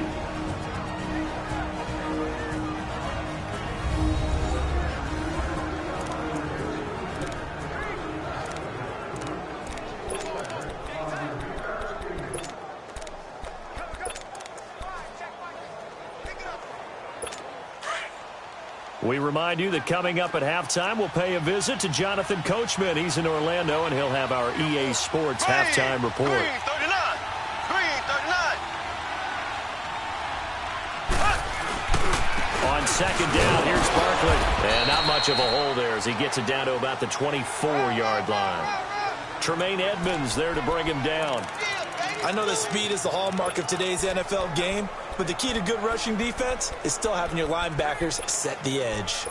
We remind you that coming up at halftime, we'll pay a visit to Jonathan Coachman. He's in Orlando, and he'll have our EA Sports halftime report. Green 39. Green 39. On 2nd down, here's Barkley. And not much of a hole there as he gets it down to about the 24-yard line. Tremaine Edmonds there to bring him down. I know that speed is the hallmark of today's NFL game, but the key to good rushing defense is still having your linebackers set the edge.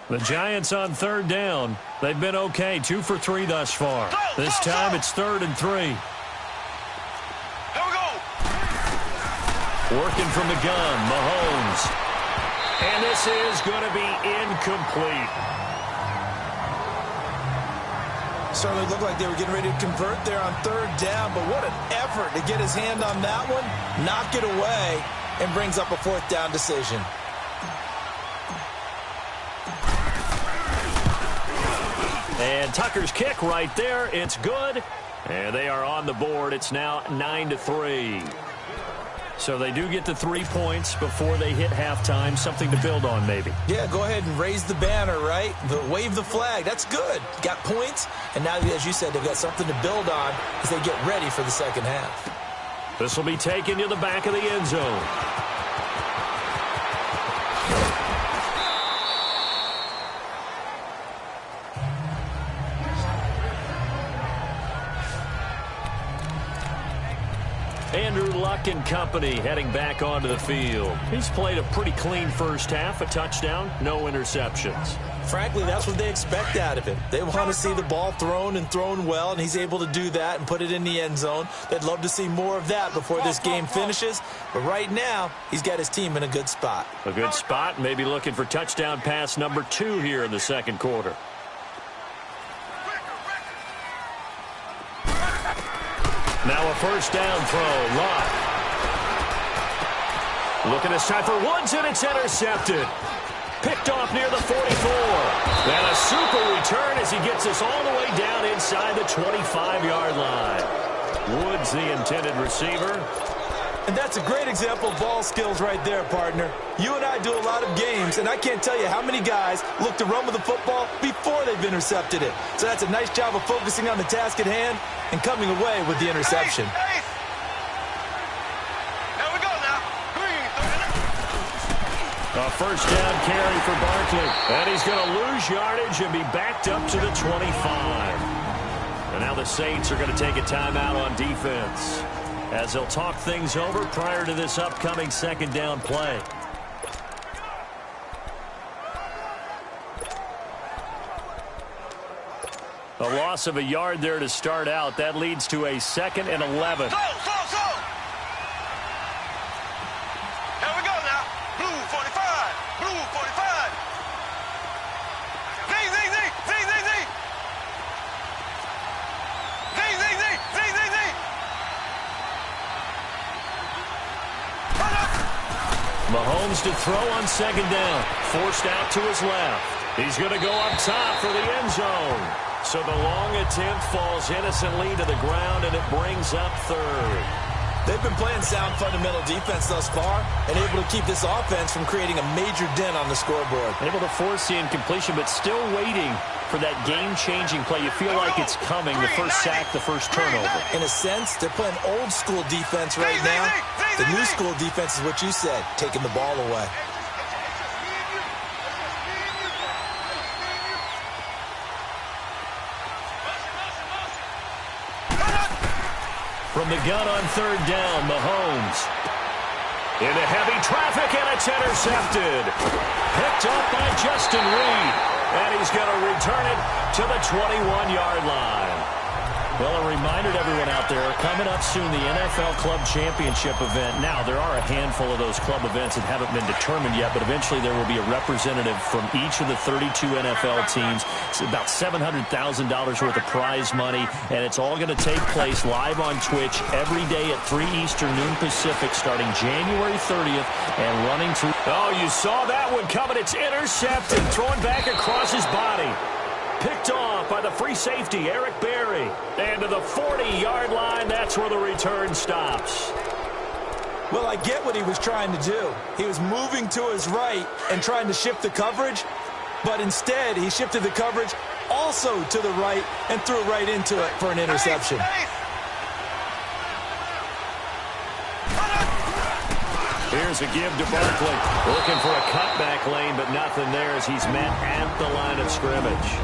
The Giants on 3rd down. They've been okay, 2 for 3 thus far. This time it's 3rd and 3. Here we go. Working from the gun, Mahomes. And this is going to be incomplete. Certainly looked like they were getting ready to convert there on 3rd down, but what an effort to get his hand on that one, knock it away, and brings up a 4th down decision. And Tucker's kick right there. It's good. And they are on the board. It's now 9-3. So they do get the 3 points before they hit halftime. Something to build on, maybe. Yeah, go ahead and raise the banner, right? Wave the flag. That's good. Got points. And now, as you said, they've got something to build on as they get ready for the second half. This will be taken to the back of the end zone. Andrew Luck Luck and company heading back onto the field. He's played a pretty clean first half, a touchdown, no interceptions. Frankly, that's what they expect out of him. They want to see the ball thrown and thrown well, and he's able to do that and put it in the end zone. They'd love to see more of that before this game finishes. But right now, he's got his team in a good spot. A good spot, maybe looking for touchdown pass number 2 here in the second quarter. Now a first down throw, Luck. Looking this time for Woods, and it's intercepted. Picked off near the 44. And a super return as he gets us all the way down inside the 25-yard line. Woods, the intended receiver. And that's a great example of ball skills right there, partner. You and I do a lot of games, and I can't tell you how many guys look to run with the football before they've intercepted it. So that's a nice job of focusing on the task at hand and coming away with the interception. A first down carry for Barkley. And he's going to lose yardage and be backed up to the 25. And now the Saints are going to take a timeout on defense as they'll talk things over prior to this upcoming second down play. A loss of a yard there to start out. That leads to a 2nd and 11. Slow. Here we go now. Blue 45. Blue 45. Zing. Mahomes to throw on second down. Forced out to his left. He's going to go up top for the end zone. So the long attempt falls innocently to the ground, and it brings up 3rd. They've been playing sound fundamental defense thus far and able to keep this offense from creating a major dent on the scoreboard. Able to force the incompletion, but still waiting for that game-changing play. You feel like it's coming, the first sack, the first turnover. In a sense, they're playing old-school defense right now. The new school defense is what you said, taking the ball away. From the gun on third down, Mahomes. Into heavy traffic, and it's intercepted. Picked up by Justin Reed. And he's going to return it to the 21-yard line. Well, a reminder to everyone out there, coming up soon, the NFL Club Championship event. Now, there are a handful of those club events that haven't been determined yet, but eventually there will be a representative from each of the 32 NFL teams. It's about $700,000 worth of prize money, and it's all going to take place live on Twitch every day at 3 Eastern, noon Pacific, starting January 30th and running through. Oh, you saw that one coming. It's intercepted, thrown back across his body. Picked off by the free safety, Eric Berry. And to the 40-yard line, that's where the return stops. Well, I get what he was trying to do. He was moving to his right and trying to shift the coverage, but instead he shifted the coverage also to the right and threw right into it for an interception. Here's a give to Barkley. Looking for a cutback lane, but nothing there as he's met at the line of scrimmage.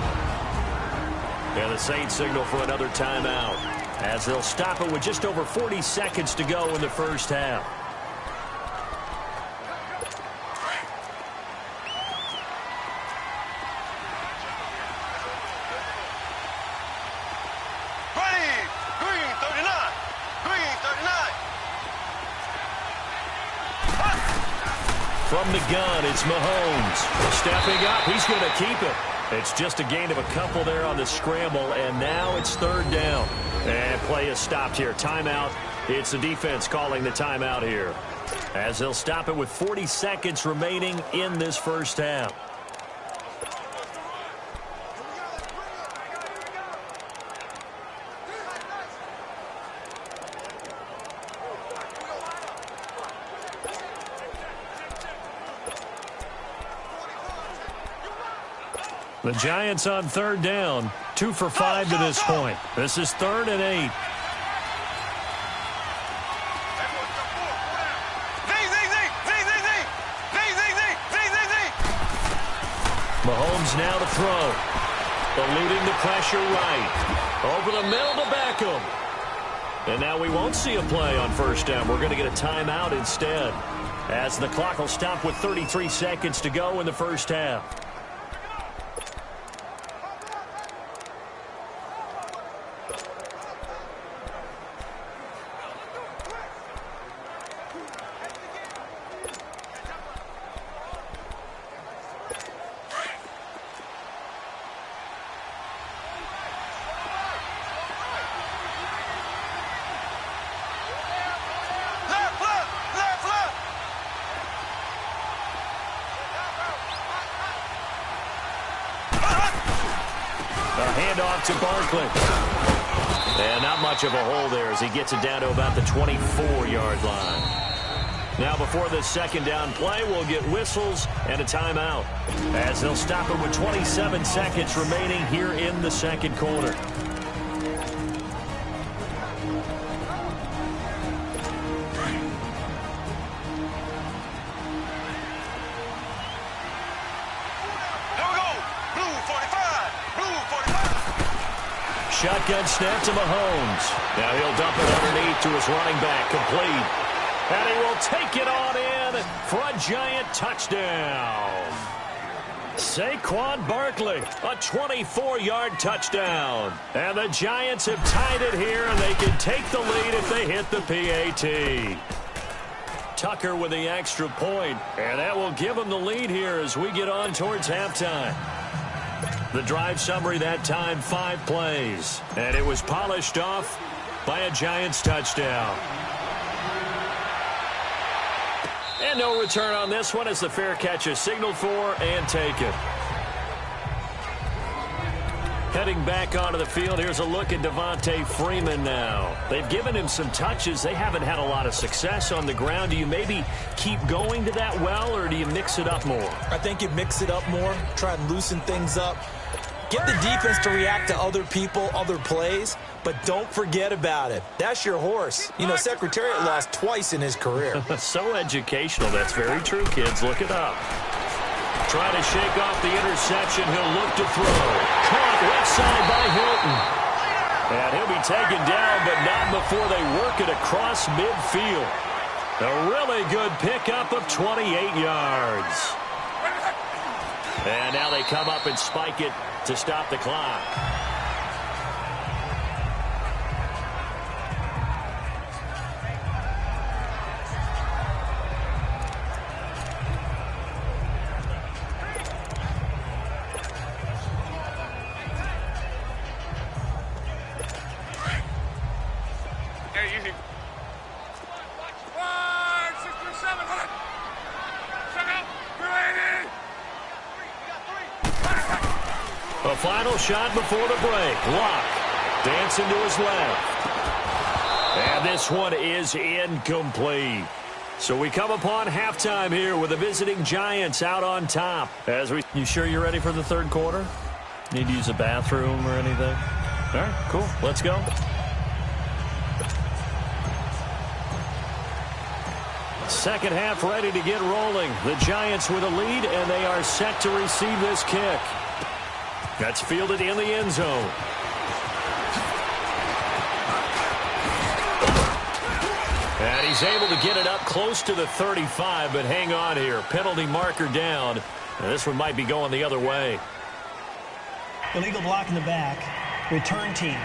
And the Saints signal for another timeout as they'll stop it with just over 40 seconds to go in the first half. Green 39. Green 39. From the gun, it's Mahomes. Stepping up, he's going to keep it. It's just a gain of a couple there on the scramble, and now it's third down. And play is stopped here. Timeout. It's the defense calling the timeout here, as they'll stop it with 40 seconds remaining in this first half. The Giants on third down, 2 for 5 to this point. This is 3rd and 8. Mahomes now to throw. Eluding the pressure right. Over the middle to Beckham. And now we won't see a play on first down. We're going to get a timeout instead, as the clock will stop with 33 seconds to go in the first half. Handoff to Barkley. And not much of a hole there as he gets it down to about the 24-yard line. Now before this second down play, we'll get whistles and a timeout, as they'll stop it with 27 seconds remaining here in the second quarter. Shotgun snap to Mahomes. Now he'll dump it underneath to his running back, complete. And he will take it on in for a Giant touchdown. Saquon Barkley, a 24-yard touchdown. And the Giants have tied it here, and they can take the lead if they hit the PAT. Tucker with the extra point, and that will give them the lead here as we get on towards halftime. The drive summary that time, 5 plays. And it was polished off by a Giants touchdown. And no return on this one as the fair catch is signaled for and taken. Heading back onto the field, here's a look at Devontae Freeman now. They've given him some touches. They haven't had a lot of success on the ground. Do you maybe keep going to that well, or do you mix it up more? I think you mix it up more, try and loosen things up. Get the defense to react to other people, other plays, but don't forget about it. That's your horse. You know, Secretariat lost twice in his career. So educational. That's very true, kids. Look it up. Trying to shake off the interception. He'll look to throw. Caught left side by Hilton. And he'll be taken down, but not before they work it across midfield. A really good pickup of 28 yards. And now they come up and spike it to stop the clock. A final shot before the break. Lock dancing to his left. And this one is incomplete. So we come upon halftime here with the visiting Giants out on top. You sure you're ready for the third quarter? Need to use a bathroom or anything? All right, cool. Let's go. Second half ready to get rolling. The Giants with a lead, and they are set to receive this kick. That's fielded in the end zone. And he's able to get it up close to the 35, but hang on here. Penalty marker down. And this one might be going the other way. Illegal block in the back. Return team.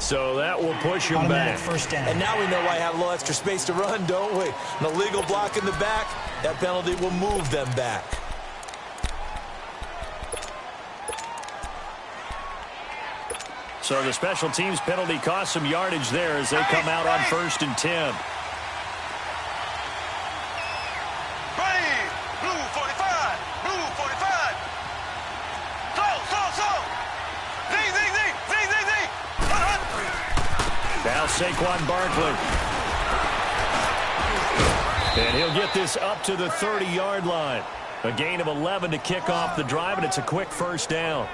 So that will push him back. First down. And now we know why I have a little extra space to run, don't we? An illegal block in the back. That penalty will move them back. So the special teams penalty cost some yardage there as they come out on 1st and 10. Ready, blue 45, blue 45. So. Zing, zing, zing, zing, zing, zing. Now Saquon Barkley. And he'll get this up to the 30-yard line. A gain of 11 to kick off the drive, and it's a quick first down.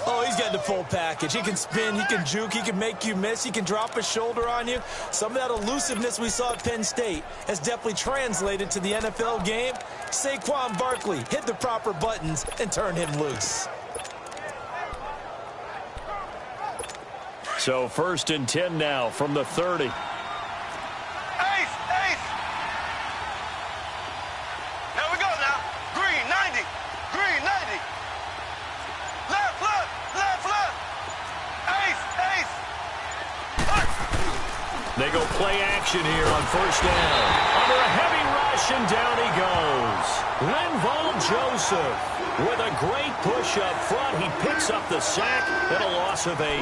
Oh, he's got the full package. He can spin, he can juke, he can make you miss, he can drop a shoulder on you. Some of that elusiveness we saw at Penn State has definitely translated to the NFL game. Saquon Barkley hit the proper buttons and turned him loose. So 1st and 10 now from the 30. Ace! Ace! Here we go now. Green, 90. Green, 90. Left, left, left, left. Ace, ace. They go play action here on 1st down. Under a heavy rush, and down he goes. Linval Joseph with a great push up front. He picks up the sack and a loss of 8.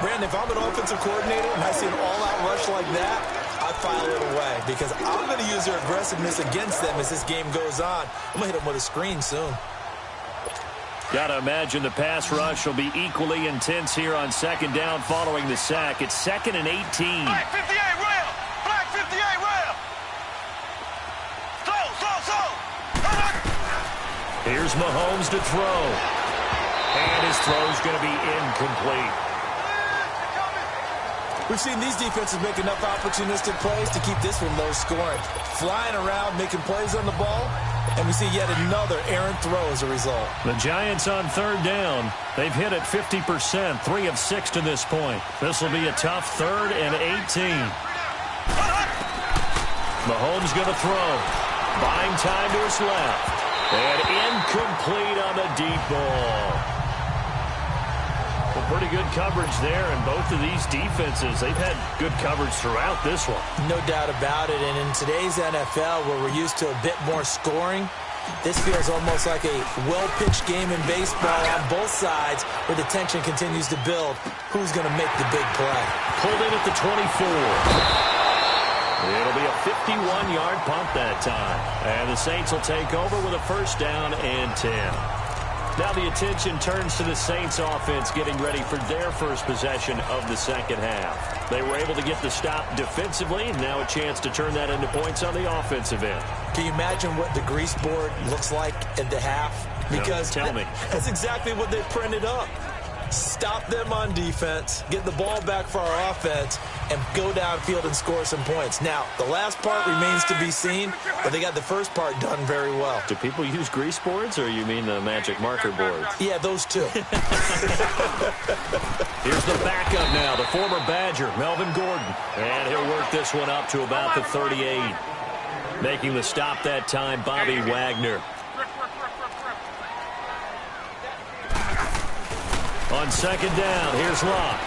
Brandon, if I'm an offensive coordinator and I see an all-out rush like that, I file it away because I'm going to use their aggressiveness against them as this game goes on. I'm going to hit them with a screen soon. Got to imagine the pass rush will be equally intense here on 2nd down following the sack. It's 2nd and 18. Black 58 rail. Black 58 rail. Slow. Here's Mahomes to throw. And his throw's going to be incomplete. We've seen these defenses make enough opportunistic plays to keep this one low scoring. Flying around, making plays on the ball, and we see yet another errant throw as a result. The Giants on 3rd down. They've hit it 50%, 3 of 6 to this point. This will be a tough 3rd and 18. Mahomes going to throw. Buying time to his left. And incomplete on the deep ball. Well, pretty good coverage there, and both of these defenses, they've had good coverage throughout this one. No doubt about it, and in today's NFL, where we're used to a bit more scoring, this feels almost like a well-pitched game in baseball on both sides, where the tension continues to build. Who's going to make the big play? Pulled in at the 24. It'll be a 51-yard punt that time, and the Saints will take over with a 1st down and 10. Now the attention turns to the Saints offense getting ready for their first possession of the 2nd half. They were able to get the stop defensively, and now a chance to turn that into points on the offensive end. Can you imagine what the grease board looks like at the half? Because no, tell me. That's exactly what they printed up. Stop them on defense, get the ball back for our offense, and go downfield and score some points. Now, the last part remains to be seen, but they got the first part done very well. Do people use grease boards, or you mean the magic marker boards? Yeah, those two. Here's the backup now, the former Badger, Melvin Gordon. And he'll work this one up to about the 38. Making the stop that time, Bobby Wagner. On 2nd down, here's Locke.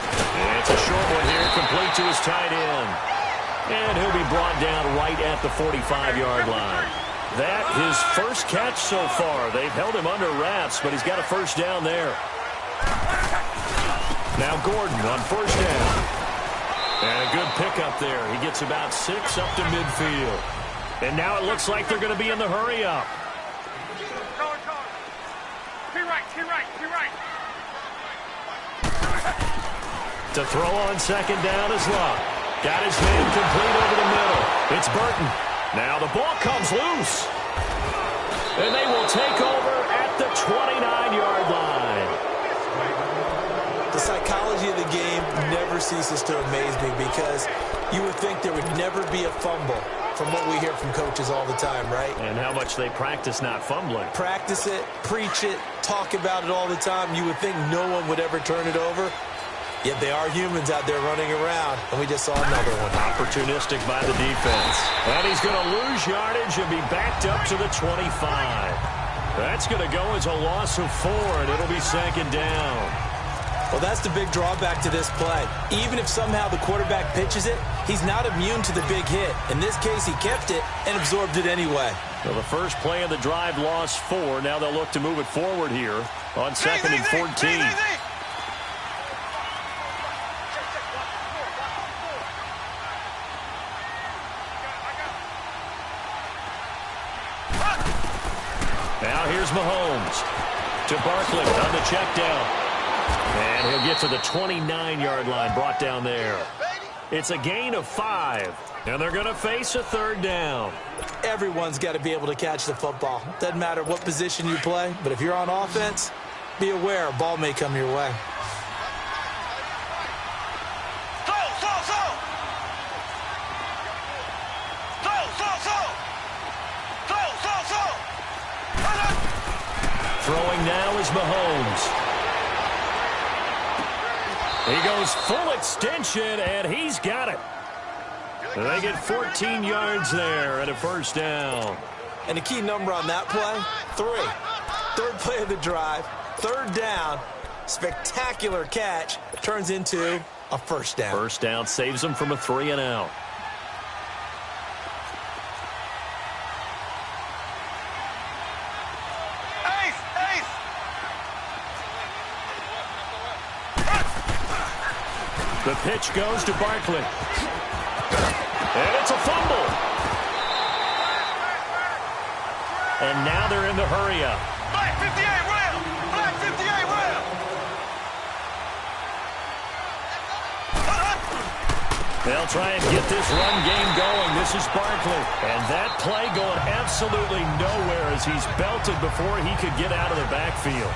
It's a short one here, complete to his tight end. And he'll be brought down right at the 45-yard line. That his first catch so far. They've held him under wraps, but he's got a 1st down there. Now Gordon on 1st down. And a good pickup there. He gets about 6 up to midfield. And now it looks like they're going to be in the hurry-up. To throw on 2nd down is Locke. Got his man complete over the middle. It's Burton. Now the ball comes loose. And they will take over at the 29-yard line. The psychology of the game never ceases to amaze me because you would think there would never be a fumble from what we hear from coaches all the time, right? And how much they practice not fumbling. Practice it, preach it, talk about it all the time. You would think no one would ever turn it over. Yet they are humans out there running around, and we just saw another one. Opportunistic by the defense. And he's going to lose yardage and be backed up to the 25. That's going to go as a loss of 4, and it'll be 2nd down. Well, that's the big drawback to this play. Even if somehow the quarterback pitches it, he's not immune to the big hit. In this case, he kept it and absorbed it anyway. Well, the first play of the drive lost 4. Now they'll look to move it forward here on 2nd and 14. Now here's Mahomes to Barkley on the check down. And he'll get to the 29-yard line, brought down there. It's a gain of 5, and they're going to face a 3rd down. Everyone's got to be able to catch the football. Doesn't matter what position you play, but if you're on offense, be aware a ball may come your way. Throwing now is Mahomes. He goes full extension, and he's got it. They get 14 yards there and a first down. And the key number on that play, 3. Third play of the drive, third down, spectacular catch, turns into a first down. First down saves them from a 3-and-out. The pitch goes to Barkley. And it's a fumble. And now they're in the hurry-up. Black 58 rail! Black 58 rail! They'll try and get this run game going. This is Barkley. And that play going absolutely nowhere as he's belted before he could get out of the backfield.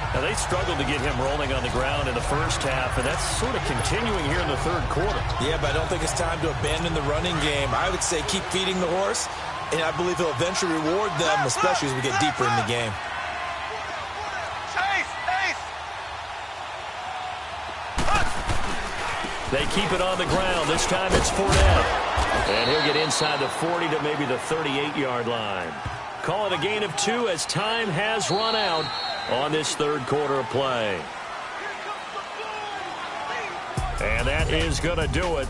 Now, they struggled to get him rolling on the ground in the first half, and that's sort of continuing here in the third quarter. Yeah, but I don't think it's time to abandon the running game. I would say keep feeding the horse, and I believe he'll eventually reward them, especially as we get deeper in the game. They keep it on the ground. This time it's Fournette. And he'll get inside the 40 to maybe the 38-yard line. Call it a gain of 2 as time has run out on this third quarter of play. And that is going to do it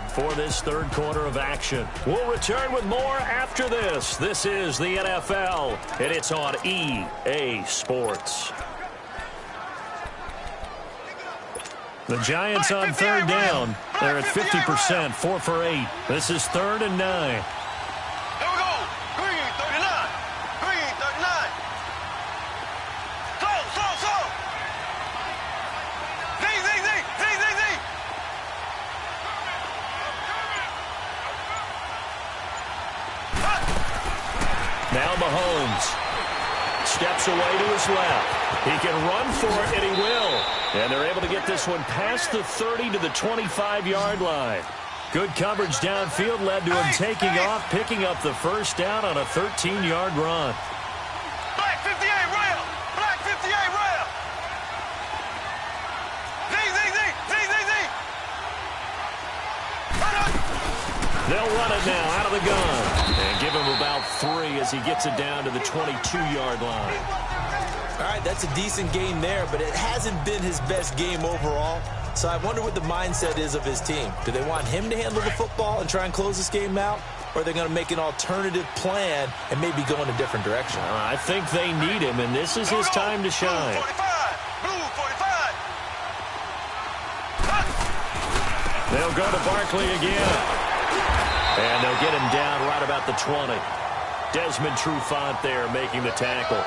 for this third quarter of action. We'll return with more after this. This is the NFL, and it's on EA Sports. The Giants on third down. They're at 50%, 4 for 8. This is 3rd and 9. Now Mahomes steps away to his left. He can run for it, and he will. And they're able to get this one past the 30 to the 25-yard line. Good coverage downfield led to him taking off, picking up the first down on a 13-yard run. Black 58 rail! Black 58 rail! They'll run it now out of the gun. And give him about 3 as he gets it down to the 22-yard line. All right, that's a decent game there, but it hasn't been his best game overall. So I wonder what the mindset is of his team. Do they want him to handle the football and try and close this game out? Or are they going to make an alternative plan and maybe go in a different direction? I think they need him, and this is his time to shine. Blue 45. They'll go to Barkley again. And they'll get him down right about the 20. Desmond Trufant there making the tackle.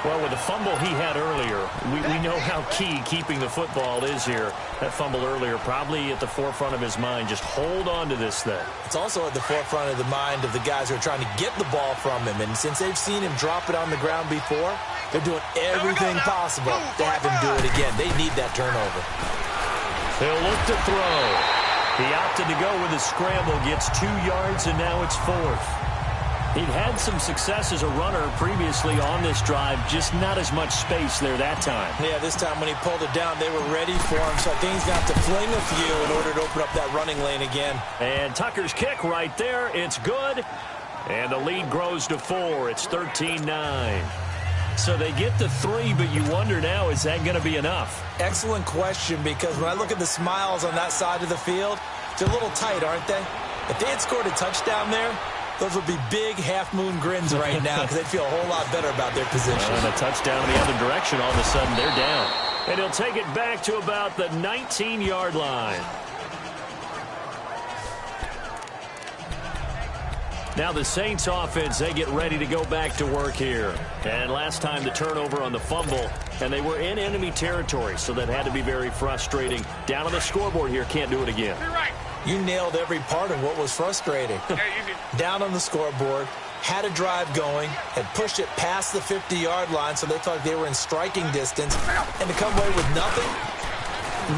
Well, with the fumble he had earlier, we know how key keeping the football is here. That fumble earlier probably at the forefront of his mind. Just hold on to this thing. It's also at the forefront of the mind of the guys who are trying to get the ball from him. And since they've seen him drop it on the ground before, they're doing everything possible to have him do it again. They need that turnover. They'll look to throw. He opted to go with a scramble, gets 2 yards, and now it's 4th. He'd had some success as a runner previously on this drive, just not as much space there that time. Yeah, this time when he pulled it down, they were ready for him, so I think he's got to fling a few in order to open up that running lane again. And Tucker's kick right there, it's good, and the lead grows to 4. It's 13-9. So they get the 3, but you wonder now, is that going to be enough? Excellent question, because when I look at the smiles on that side of the field, they're a little tight, aren't they? If they had scored a touchdown there, those would be big half-moon grins right now because they'd feel a whole lot better about their position. And a touchdown in the other direction, all of a sudden they're down. And he'll take it back to about the 19-yard line. Now the Saints offense, they get ready to go back to work here. And last time the turnover on the fumble, and they were in enemy territory, so that had to be very frustrating. Down on the scoreboard here, can't do it again. You nailed every part of what was frustrating. Down on the scoreboard, had a drive going, had pushed it past the 50-yard line, so they thought they were in striking distance, and to come away with nothing,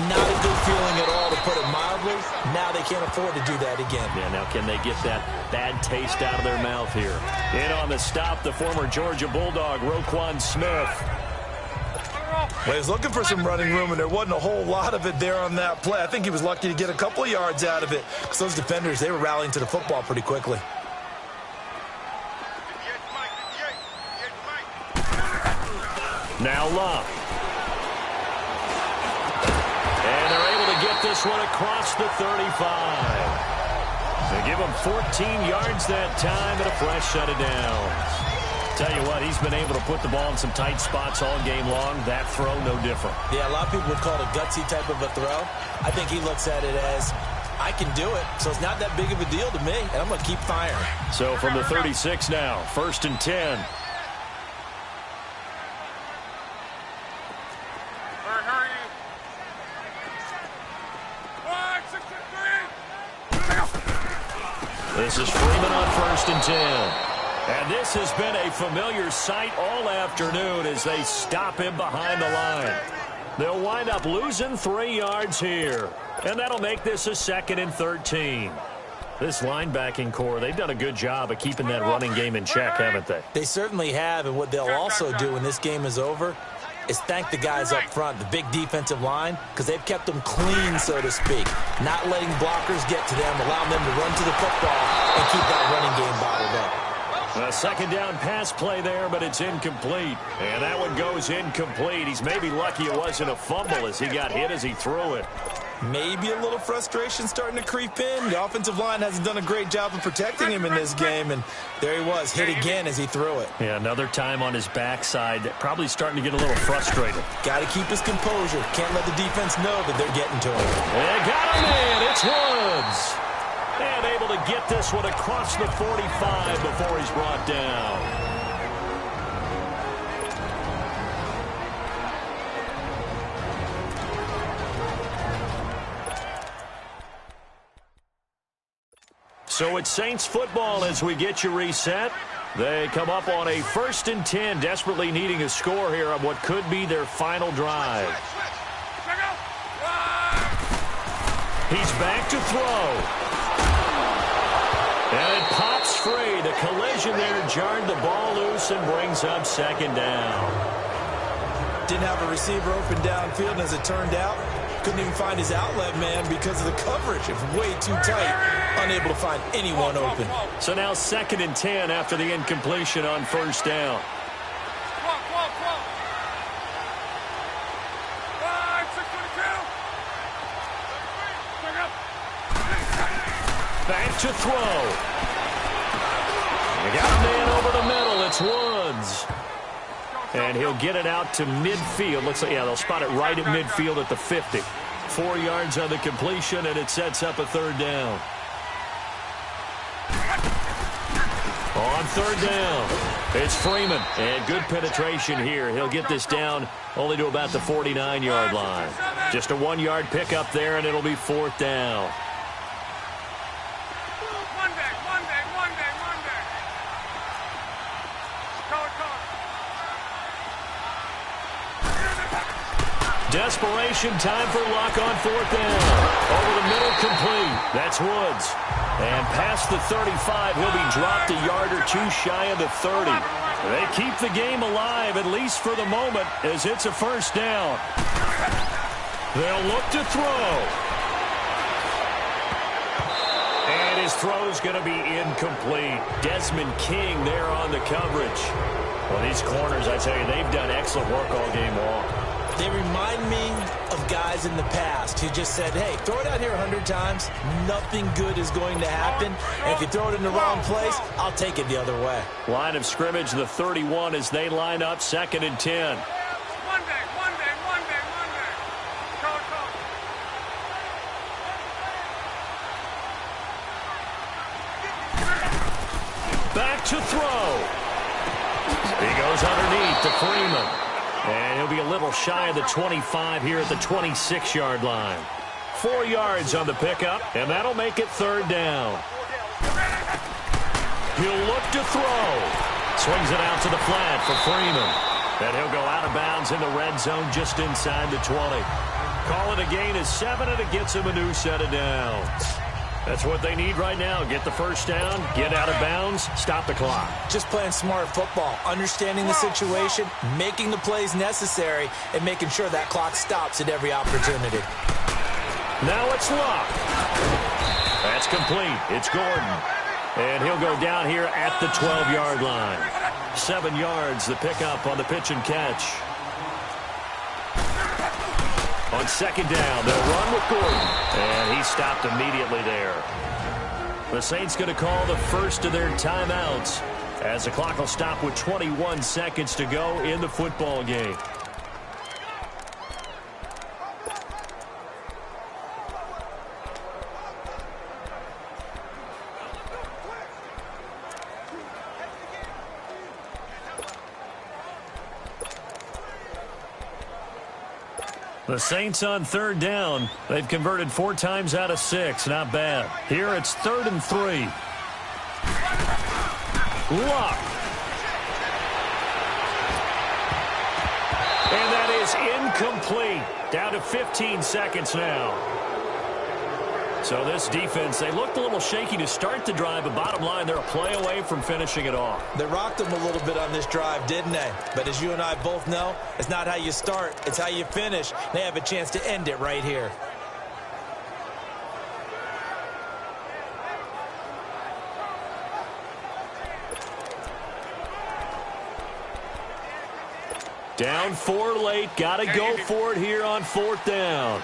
not a good feeling at all, to put it mildly. Now they can't afford to do that again. Yeah, now can they get that bad taste out of their mouth here? In on the stop, the former Georgia Bulldog, Roquan Smith. Well, he was looking for some running room, and there wasn't a whole lot of it there on that play. I think he was lucky to get a couple of yards out of it because those defenders, they were rallying to the football pretty quickly. Now Love. And they're able to get this one across the 35. They give him 14 yards that time and a fresh set of downs. Tell you what, he's been able to put the ball in some tight spots all game long. That throw, no different. Yeah, a lot of people would call it a gutsy type of a throw. I think he looks at it as, I can do it, so it's not that big of a deal to me, and I'm going to keep firing. So from the 36 now, 1st and 10. This is Freeman on 1st and 10. And this has been a familiar sight all afternoon as they stop him behind the line. They'll wind up losing 3 yards here. And that'll make this a 2nd and 13. This linebacking core, they've done a good job of keeping that running game in check, haven't they? They certainly have, and what they'll also do when this game is over is thank the guys up front, the big defensive line, because they've kept them clean, so to speak. Not letting blockers get to them, allowing them to run to the football and keep that running game bottled up. A 2nd down pass play there, but it's incomplete. And that one goes incomplete. He's maybe lucky it wasn't a fumble as he got hit as he threw it. Maybe a little frustration starting to creep in. The offensive line hasn't done a great job of protecting him in this game, and there he was, hit again as he threw it. Yeah, another time on his backside, probably starting to get a little frustrated. Got to keep his composure. Can't let the defense know that they're getting to him. They got him in. It's Woods. And able to get this one across the 45 before he's brought down. So it's Saints football as we get you reset. They come up on a 1st and 10, desperately needing a score here on what could be their final drive. He's back to throw. And it pops free. The collision there jarred the ball loose and brings up 2nd down. Didn't have a receiver open downfield, and as it turned out, couldn't even find his outlet man because of the coverage. It was way too tight, unable to find anyone open. So now 2nd and 10 after the incompletion on 1st down. Back to throw. They got a man over the middle. It's Woods. And he'll get it out to midfield. Looks like, yeah, they'll spot it right at midfield at the 50. 4 yards on the completion, and it sets up a 3rd down. On 3rd down, it's Freeman. And good penetration here. He'll get this down only to about the 49-yard line. Just a 1-yard pickup there, and it'll be 4th down. Desperation time for Luck on 4th down. Over the middle, complete. That's Woods. And past the 35, he'll be dropped a yard or two shy of the 30. They keep the game alive, at least for the moment, as it's a 1st down. They'll look to throw. And his throw's going to be incomplete. Desmond King there on the coverage. Well, these corners, I tell you, they've done excellent work all game long. They remind me of guys in the past who just said, hey, throw it out here 100 times. Nothing good is going to happen. And if you throw it in the wrong place, I'll take it the other way. Line of scrimmage, the 31 as they line up 2nd and 10. Back to throw. He goes underneath to Freeman. And he'll be a little shy of the 25 here at the 26-yard line. 4 yards on the pickup, and that'll make it 3rd down. He'll look to throw. Swings it out to the flat for Freeman. And he'll go out of bounds in the red zone just inside the 20. Call it a gain of 7, and it gets him a new set of downs. That's what they need right now. Get the first down, get out of bounds, stop the clock. Just playing smart football, understanding the situation, making the plays necessary, and making sure that clock stops at every opportunity. Now it's Luck. That's complete. It's Gordon. And he'll go down here at the 12-yard line. 7 yards, the pickup on the pitch and catch. On second down, they'll run with Gordon. And he stopped immediately there. The Saints going to call the first of their timeouts as the clock will stop with 21 seconds to go in the football game. The Saints on third down. They've converted 4 times out of 6. Not bad. Here it's 3rd and 3. Luck. And that is incomplete. Down to 15 seconds now. So this defense, they looked a little shaky to start the drive, but bottom line, they're a play away from finishing it off. They rocked them a little bit on this drive, didn't they? But as you and I both know, it's not how you start, it's how you finish. They have a chance to end it right here. Down 4 late, got to go for it here on 4th down.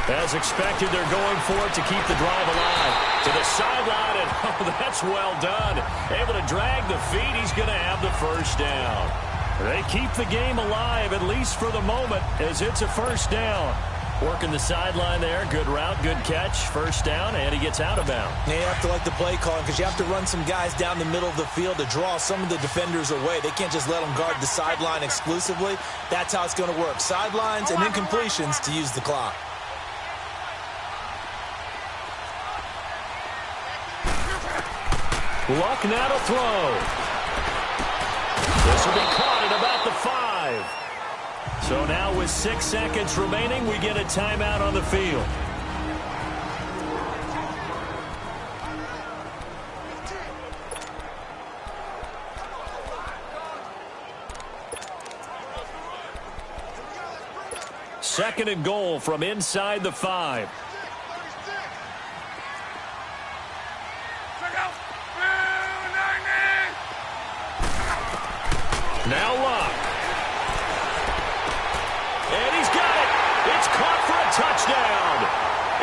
As expected, they're going for it to keep the drive alive. To the sideline, and oh, that's well done. Able to drag the feet. He's going to have the first down. They keep the game alive, at least for the moment, as it's a first down. Working the sideline there. Good route, good catch. First down, and he gets out of bounds. Now you have to like the play calling because you have to run some guys down the middle of the field to draw some of the defenders away. They can't just let them guard the sideline exclusively. That's how it's going to work. Sidelines and incompletions to use the clock. Luck now to throw. This will be caught at about the 5. So now with 6 seconds remaining, we get a timeout on the field. Second and goal from inside the 5. Now Luck. And he's got it. It's caught for a touchdown.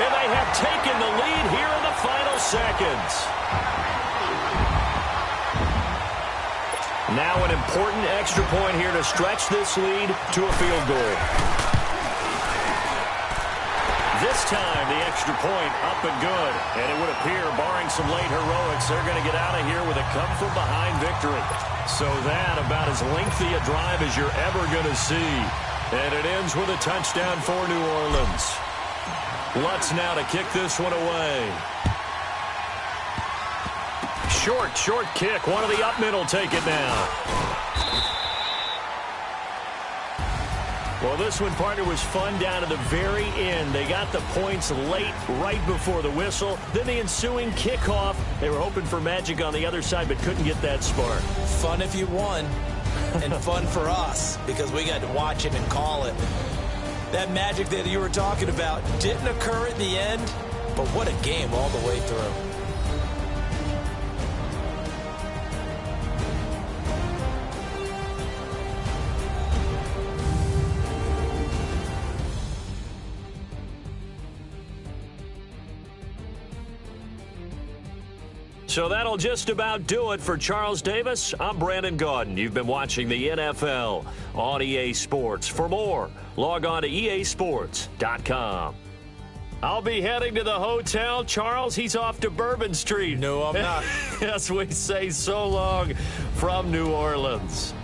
And they have taken the lead here in the final seconds. Now an important extra point here to stretch this lead to a field goal. This time the extra point up and good. And it would appear, barring some late heroics, they're going to get out of here with a come-from-behind victory. So that about as lengthy a drive as you're ever going to see. And it ends with a touchdown for New Orleans. Lutz now to kick this one away. Short kick. One of the up middle take it now. Well, this one, partner, was fun down to the very end. They got the points late, right before the whistle. Then the ensuing kickoff. They were hoping for magic on the other side, but couldn't get that spark. Fun if you won, and fun for us, because we got to watch it and call it. That magic that you were talking about didn't occur at the end, but what a game all the way through. So that'll just about do it for Charles Davis. I'm Brandon Gaudin. You've been watching the NFL on EA Sports. For more, log on to easports.com. I'll be heading to the hotel. Charles, he's off to Bourbon Street. No, I'm not. As we say so long from New Orleans.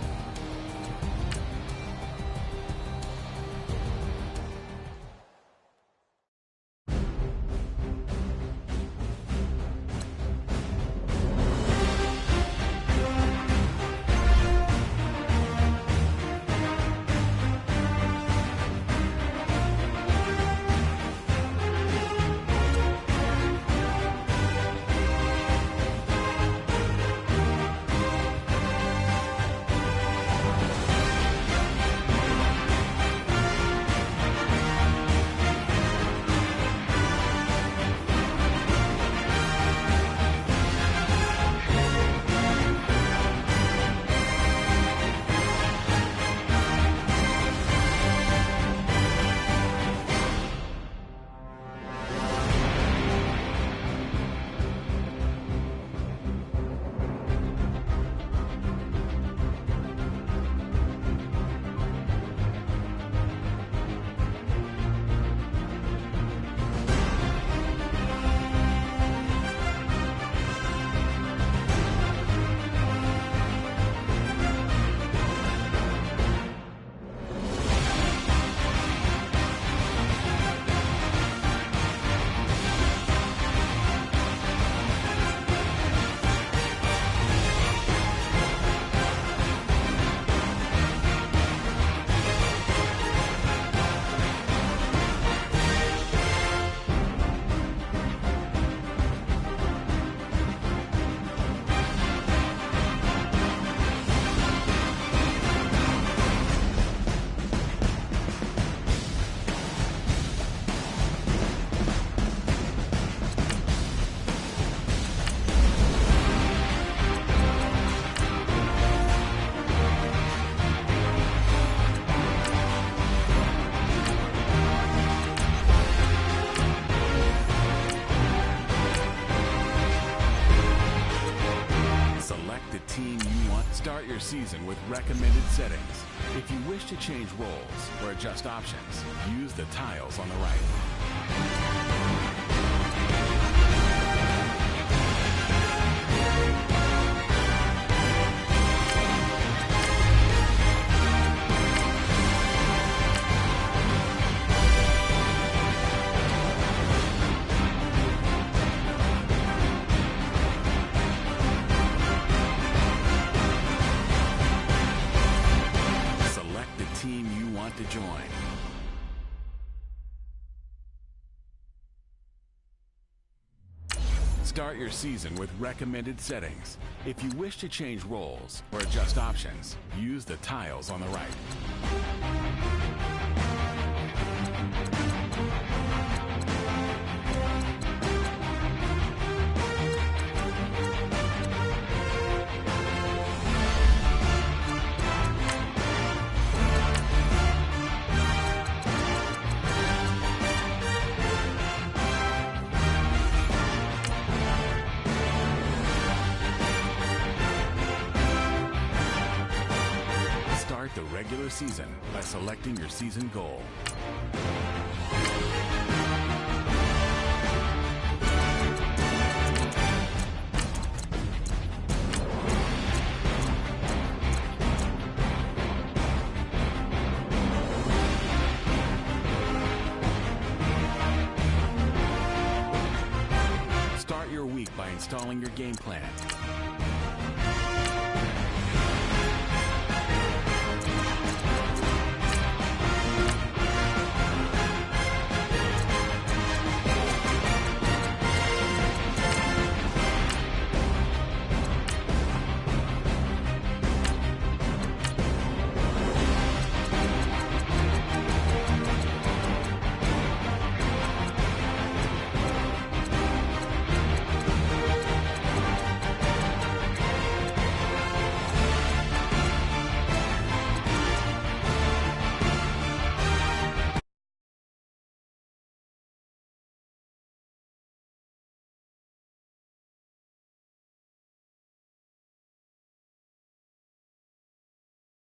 your season with recommended settings. If you wish to change roles or adjust options, use the tiles on the right. To join. Start your season with recommended settings. If you wish to change roles or adjust options, use the tiles on the right. The regular season by selecting your season goal. Start your week by installing your game plan.